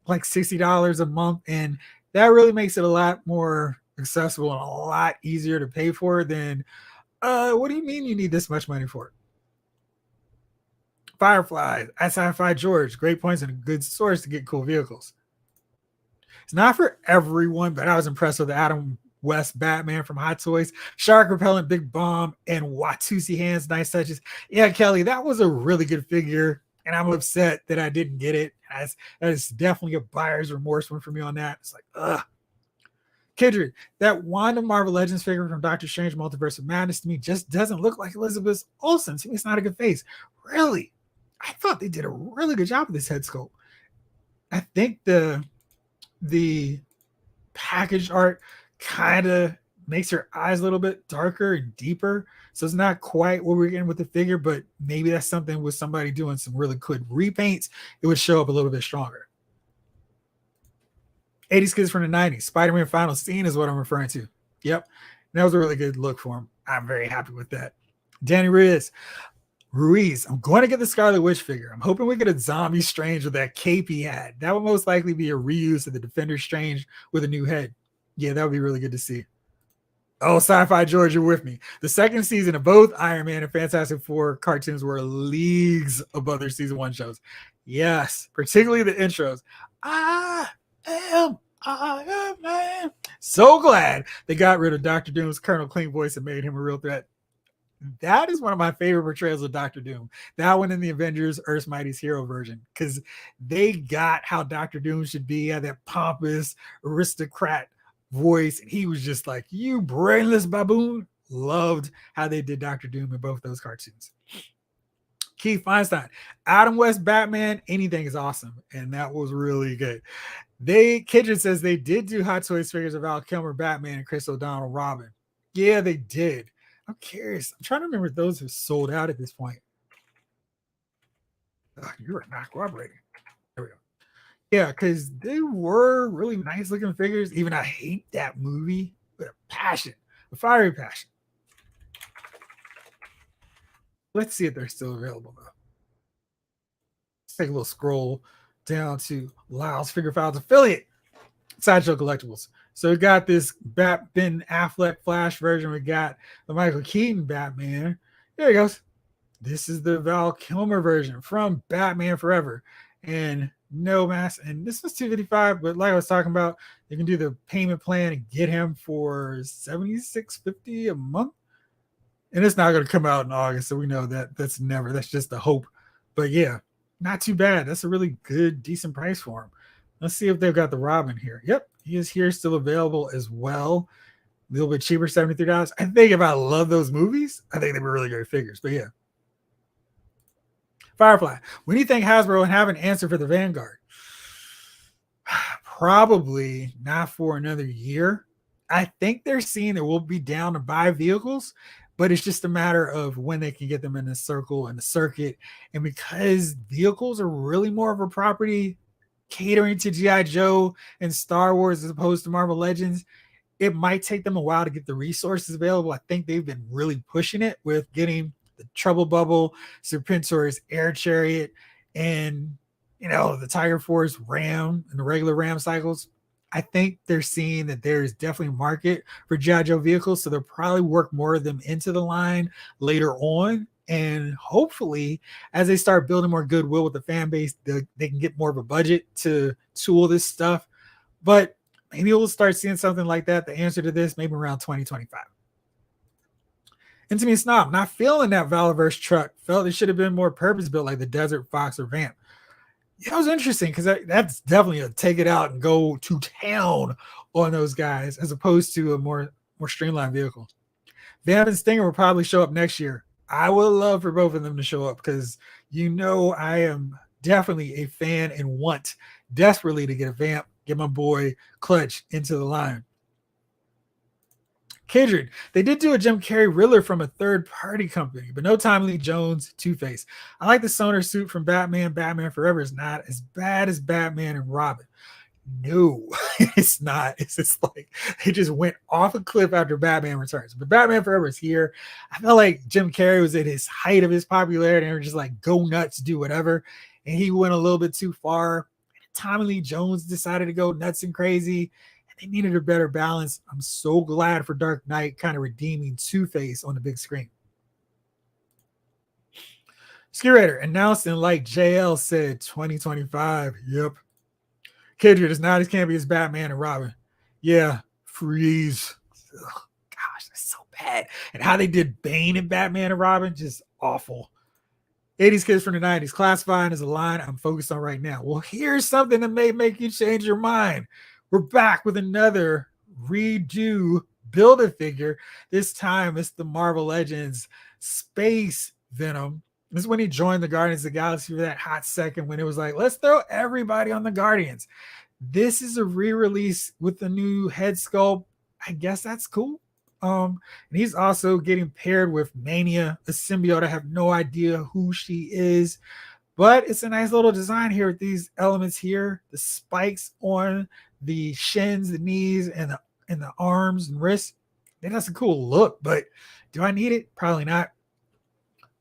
Speaker 2: like $60 a month, and that really makes it a lot more accessible and a lot easier to pay for than what do you mean you need this much money for it? Firefly, SI George, great points and a good source to get cool vehicles. It's not for everyone, but I was impressed with the Adam West Batman from Hot Toys, Shark Repellent, Big Bomb, and Watusi Hands, nice touches. Yeah, Kelly, that was a really good figure, and I'm upset that I didn't get it. That is definitely a buyer's remorse one for me on that. It's like, ugh. Kindred, that Wanda Marvel Legends figure from Doctor Strange Multiverse of Madness to me just doesn't look like Elizabeth Olsen. To me, it's not a good face. Really? I thought they did a really good job with this head sculpt. I think the package art kind of makes her eyes a little bit darker and deeper. So it's not quite what we're getting with the figure, but maybe that's something with somebody doing some really good repaints, it would show up a little bit stronger. 80s kids from the 90s. Spider-Man Final Scene is what I'm referring to. Yep. That was a really good look for him. I'm very happy with that. Danny Ruiz, I'm going to get the Scarlet Witch figure. I'm hoping we get a zombie Strange with that cape he had. That would most likely be a reuse of the Defender Strange with a new head. Yeah, that would be really good to see. Oh, Sci-Fi George, you're with me. The second season of both Iron Man and Fantastic Four cartoons were leagues above their season 1 shows. Yes, particularly the intros. I am Iron Man. So glad they got rid of Dr. Doom's Colonel Clean voice and made him a real threat. That is one of my favorite portrayals of Dr. Doom. That one in the Avengers Earth's Mightiest Hero version, because they got how Dr. Doom should be, had that pompous aristocrat voice, and he was just like, you brainless baboon. Loved how they did Dr. Doom in both those cartoons. Keith Feinstein, Adam West Batman, anything is awesome, and that was really good. Kindred says they did do Hot Toys figures of Val Kilmer Batman and Chris O'Donnell Robin. Yeah, they did. I'm curious. I'm trying to remember if those are sold out at this point. You are not cooperating. There we go. Yeah, because they were really nice looking figures. Even I hate that movie with a passion, a fiery passion. Let's see if they're still available though. Let's take a little scroll down to Lyle's Figure Files affiliate, Sideshow Collectibles. So we got this Ben Affleck Flash version. We got the Michael Keaton Batman. There he goes. This is the Val Kilmer version from Batman Forever. And no mask. And this was $255, but like I was talking about, you can do the payment plan and get him for $76.50 a month. And it's not going to come out in August, so we know that that's just a hope. But yeah, not too bad. That's a really good, decent price for him. Let's see if they've got the Robin here. Yep, he is here, still available as well. A little bit cheaper, $73. I think if I love those movies, I think they were really great figures. But yeah. Firefly, when do you think Hasbro would have an answer for the Vanguard? Probably not for another year. I think they're seeing that we'll be down to buy vehicles, but it's just a matter of when they can get them in the circle and the circuit. And because vehicles are really more of a property catering to G.I. Joe and Star Wars as opposed to Marvel Legends, it might take them a while to get the resources available. I think they've been really pushing it with getting the Trouble Bubble, Serpentor's Air Chariot, and the Tiger Force Ram and the regular Ram cycles. I think they're seeing that there is definitely a market for G.I. Joe vehicles, so they'll probably work more of them into the line later on. And hopefully, as they start building more goodwill with the fan base, they can get more of a budget to tool this stuff. But maybe we'll start seeing something like that. The answer to this, maybe around 2025. Into me snob, not feeling that Valiverse truck. Felt it should have been more purpose built like the Desert Fox or Vamp. Yeah, it was interesting because that's definitely a take it out and go to town on those guys as opposed to a more streamlined vehicle. Vamp and Stinger will probably show up next year. I would love for both of them to show up because I am definitely a fan and want desperately to get a Vamp, get my boy Clutch into the line. Kindred, they did do a Jim Carrey Riddler from a third-party company, but no Tommy Lee Jones Two-Face. I like the Sonar suit from Batman. Batman Forever is not as bad as Batman and Robin. No, it's not. It's just like it just went off a cliff after Batman Returns. But Batman Forever is here. I felt like Jim Carrey was at his height of his popularity and they were just like, go nuts, do whatever. And he went a little bit too far. Tommy Lee Jones decided to go nuts and crazy. They needed a better balance. I'm so glad for Dark Knight kind of redeeming Two-Face on the big screen. Curator announced and like JL said 2025. Yep. Kindred is not as campy as Batman and Robin. Yeah, freeze. Ugh, gosh, that's so bad. And how they did Bane and Batman and Robin, just awful. 80s kids from the 90s, classifying as a line I'm focused on right now. Well, here's something that may make you change your mind. We're back with another redo Build-A-Figure. This time it's the Marvel Legends Space Venom. This is when he joined the Guardians of the Galaxy for that hot second when it was like, let's throw everybody on the Guardians. This is a re-release with the new head sculpt. I guess that's cool. And he's also getting paired with Mania, a symbiote. I have no idea who she is, but it's a nice little design here with these elements here. The spikes on the shins, the knees, and the arms and wrists. That's a cool look, but do I need it? Probably not.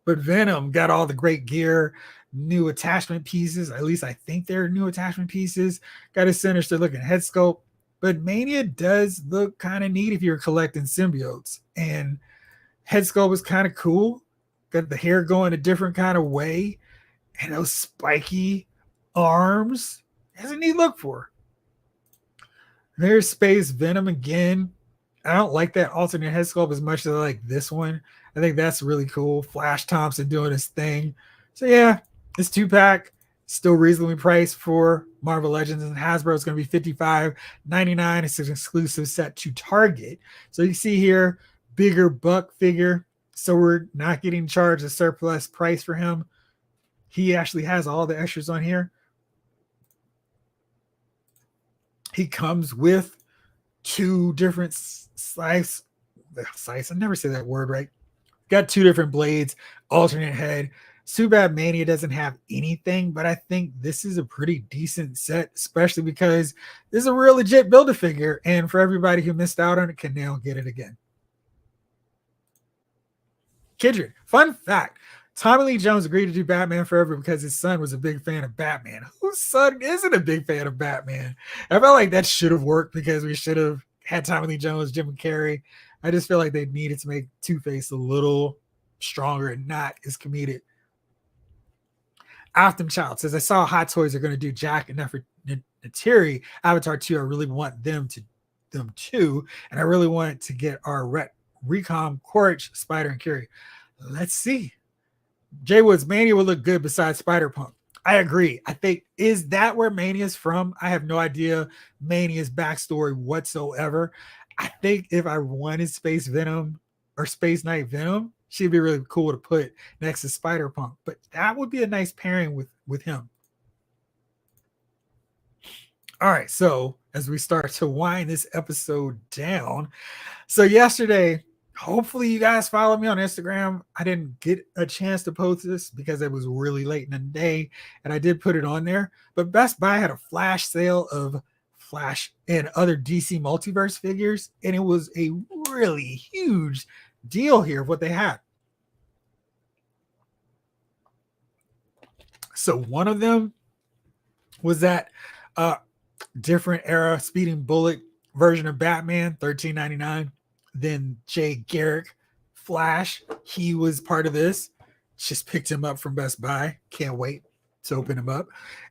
Speaker 2: But Venom got all the great gear, new attachment pieces. At least I think they're new attachment pieces. Got a sinister looking head sculpt. But Mania does look kind of neat if you're collecting symbiotes. And head sculpt was kind of cool. Got the hair going a different kind of way. And those spiky arms. Has a neat look for her. There's Space Venom again. I don't like that alternate head sculpt as much as I like this one. I think that's really cool. Flash Thompson doing his thing. So yeah, this 2-pack still reasonably priced for Marvel Legends, and Hasbro is going to be $55.99. It's an exclusive set to Target. So you see here, bigger buck figure. So we're not getting charged a surplus price for him. He actually has all the extras on here. He comes with 2 different slice. I never say that word right. Got 2 different blades, alternate head. It's too bad Mania doesn't have anything, but I think this is a pretty decent set, especially because this is a real legit Build-A-Figure, and for everybody who missed out on it can now get it again. Kindred, fun fact. Tommy Lee Jones agreed to do Batman Forever because his son was a big fan of Batman. Whose son isn't a big fan of Batman? I felt like that should have worked because we should have had Tommy Lee Jones, Jim Carrey. I just feel like they needed to make Two-Face a little stronger and not as comedic. Afton Child says, I saw Hot Toys are going to do Jack and Neferi Avatar 2. I really want them too. And I really want to get our Recom, Quaritch, Spider, and Curie. Let's see. Jay Woods, Mania would look good besides Spider-Punk. I agree. I think, is that where Mania's from? I have no idea Mania's backstory whatsoever. I think if I wanted Space Venom or Space Knight Venom, she'd be really cool to put next to Spider-Punk. But that would be a nice pairing with him. All right, so as we start to wind this episode down. So yesterday, hopefully you guys follow me on Instagram. I didn't get a chance to post this because it was really late in the day, and I did put it on there. But Best Buy had a flash sale of Flash and other DC Multiverse figures, and it was a really huge deal here of what they had. So one of them was that different era Speeding Bullet version of Batman, $13.99. Then Jay Garrick Flash, he was part of this. Just picked him up from Best Buy. Can't wait to open them up.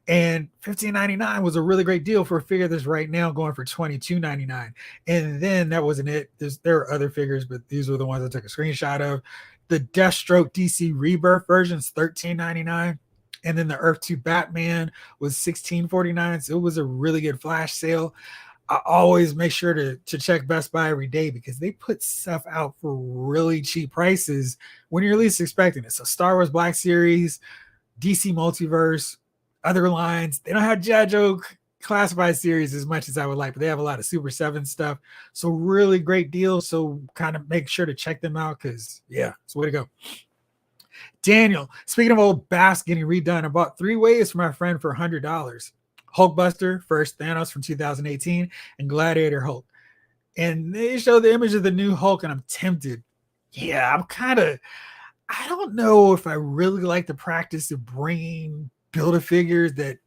Speaker 2: And $15.99 was a really great deal for a figure that's right now going for $22.99. And then that wasn't it. There are other figures, but these were the ones I took a screenshot of. The Deathstroke DC Rebirth version is $13.99. And then the Earth 2 Batman was $16.49. So it was a really good flash sale. I always make sure to check Best Buy every day because they put stuff out for really cheap prices when you're least expecting it. So Star Wars Black Series, DC Multiverse, other lines. They don't have G.I. Joe classified series as much as I would like, but they have a lot of Super 7 stuff. So really great deals. So kind of make sure to check them out because, yeah, it's the way to go. Daniel, speaking of old BAFs getting redone, I bought 3 waves for my friend for $100. Hulkbuster, first Thanos from 2018, and Gladiator Hulk. And they show the image of the new Hulk, and I'm tempted. Yeah, I don't know if I really like the practice of bringing Build-A-Figures that,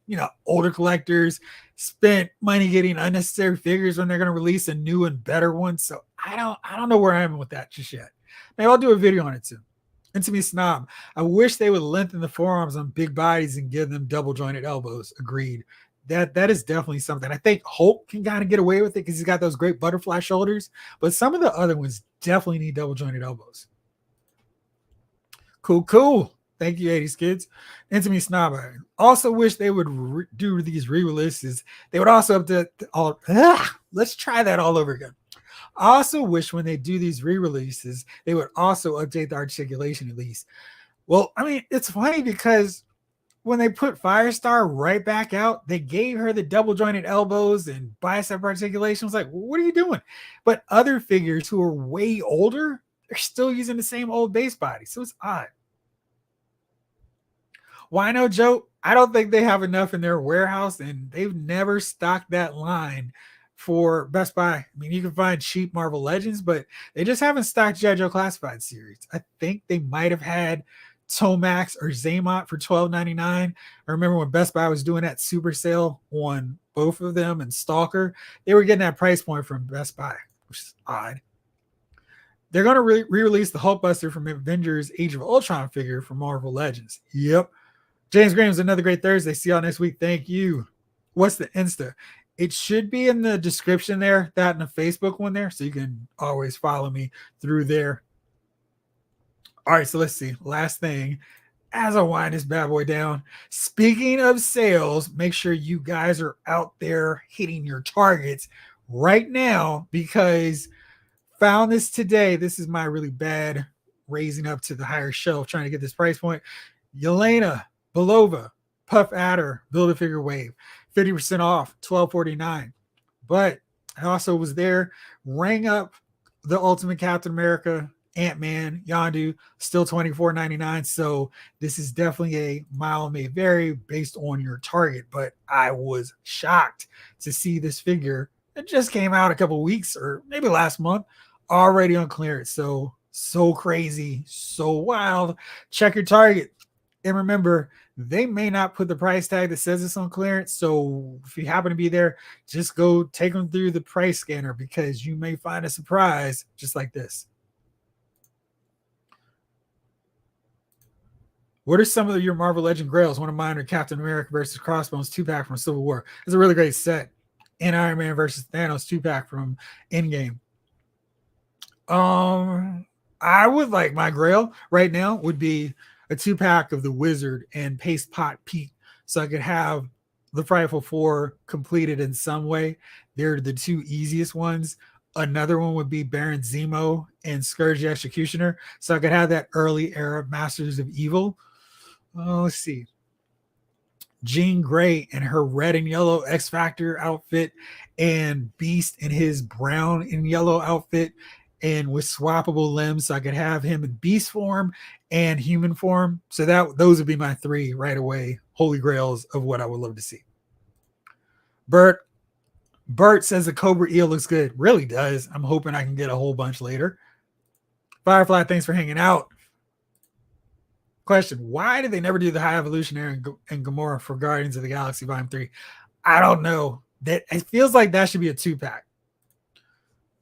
Speaker 2: older collectors spent money getting unnecessary figures when they're going to release a new and better one. So I don't know where I am with that just yet. Maybe I'll do a video on it too. And to be snob, I wish they would lengthen the forearms on big bodies and give them double jointed elbows. Agreed. That is definitely something. I think Hulk can kind of get away with it because he's got those great butterfly shoulders, but some of the other ones definitely need double jointed elbows. Cool. Thank you, 80s kids. And to me, snob, I also wish they would do these re-releases. They would also update all. Let's try that all over again. I also wish when they do these re-releases, they would also update the articulation at least. Well, I mean, it's funny because when they put Firestar right back out, they gave her the double jointed elbows and bicep articulation. I was like, what are you doing? But other figures who are way older, they're still using the same old base body. So it's odd. Why no, Joe? I don't think they have enough in their warehouse, and they've never stocked that line for Best Buy. I mean, you can find cheap Marvel Legends, but they just haven't stocked G.I. Joe Classified series. I think they might have had Tomax or Zaymot for $12.99. I remember when Best Buy was doing that super sale on both of them and Stalker, they were getting that price point from Best Buy, which is odd. They're going to re-release the Hulkbuster from Avengers Age of Ultron figure for Marvel Legends. Yep. James Graham's another great Thursday. See y'all next week. Thank you. What's the Insta? It should be in the description there, that and the Facebook one there, so you can always follow me through there. All right, so let's see. Last thing, as I wind this bad boy down, speaking of sales, make sure you guys are out there hitting your targets right now because found this today. This is my really bad raising up to the higher shelf, trying to get this price point. Yelena Belova, Puff Adder, Build-A-Figure Wave, 50% off, $12.49. But I also was there, rang up the Ultimate Captain America, Ant-Man, Yondu, still $24.99. So this is definitely a mile may vary based on your target. But I was shocked to see this figure. It just came out a couple weeks or maybe last month, already on clearance. So crazy, so wild. Check your target. And remember, they may not put the price tag that says it's on clearance. So if you happen to be there, just go take them through the price scanner because you may find a surprise just like this. What are some of your Marvel Legend grails? One of mine are Captain America versus Crossbones 2-pack from Civil War. It's a really great set. And Iron Man versus Thanos 2-pack from Endgame. I would like my grail right now would be a 2-pack of the Wizard and Paste Pot Pete, so I could have the Frightful Four completed in some way. They're the two easiest ones. Another one would be Baron Zemo and Scourge the Executioner, so I could have that early era Masters of Evil. Let's see. Jean Grey and her red and yellow X Factor outfit, and Beast in his brown and yellow outfit, and with swappable limbs, so I could have him in beast form and human form. So those would be my 3 right away holy grails of what I would love to see. Bert says the Cobra Eel looks good. Really does. I'm hoping I can get a whole bunch later. Firefly, thanks for hanging out. Question: why did they never do the High Evolutionary and Gamora for Guardians of the Galaxy Volume 3? I don't know. That it feels like that should be a 2-pack.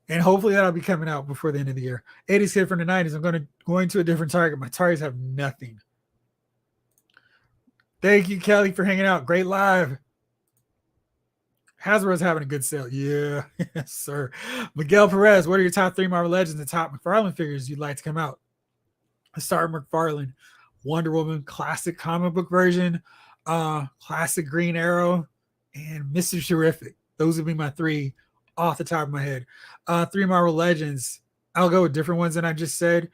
Speaker 2: And hopefully that'll be coming out before the end of the year. 80s kid from the 90s. I'm going to a different target. My targets have nothing. Thank you, Kelly, for hanging out. Great live. Hasbro's having a good sale. Yeah, yes, sir. Miguel Perez, what are your top 3 Marvel Legends and top McFarlane figures you'd like to come out? Let's start with McFarlane. Wonder Woman, classic comic book version, classic Green Arrow, and Mr. Terrific. Those would be my 3 off the top of my head. 3 Marvel Legends. I'll go with different ones than I just said.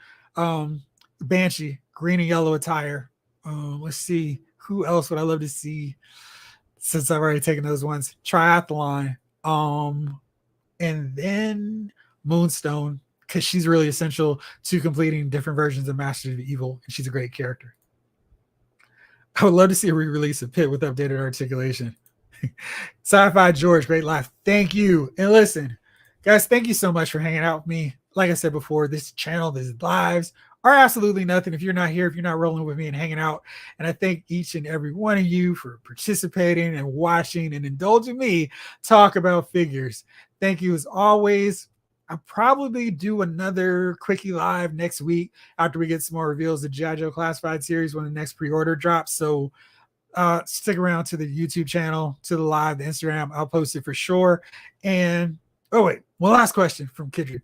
Speaker 2: Banshee, green and yellow attire. Let's see. Who else would I love to see? Since I've already taken those ones. Triathlon. And then Moonstone, because she's really essential to completing different versions of Masters of Evil, and she's a great character. I would love to see a re-release of Pit with updated articulation. Sci-Fi George, great live. Thank you. And listen, guys, thank you so much for hanging out with me. Like I said before, this channel, these lives are absolutely nothing if you're not here, if you're not rolling with me and hanging out. And I thank each and every one of you for participating and watching and indulging me talk about figures. Thank you as always. I'll probably do another quickie live next week after we get some more reveals of G.I. Joe Classified series when the next pre-order drops. So stick around to the YouTube channel, to the live, the Instagram. I'll post it for sure. And oh wait, one last question from Kidry.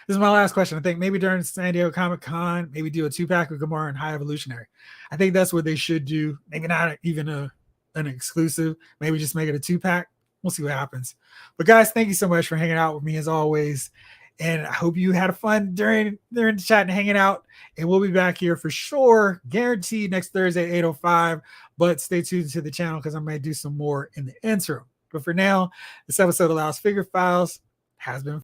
Speaker 2: This is my last question. I think maybe during San Diego Comic-Con, maybe do a 2-pack of Gamora and High Evolutionary. I think that's what they should do. Maybe not even an exclusive. Maybe just make it a 2-pack. We'll see what happens. But guys, thank you so much for hanging out with me as always. And I hope you had fun during the chat and hanging out. And we'll be back here for sure, guaranteed next Thursday, 8:05. But stay tuned to the channel because I might do some more in the interim. But for now, this episode of Loud's Figure Files has been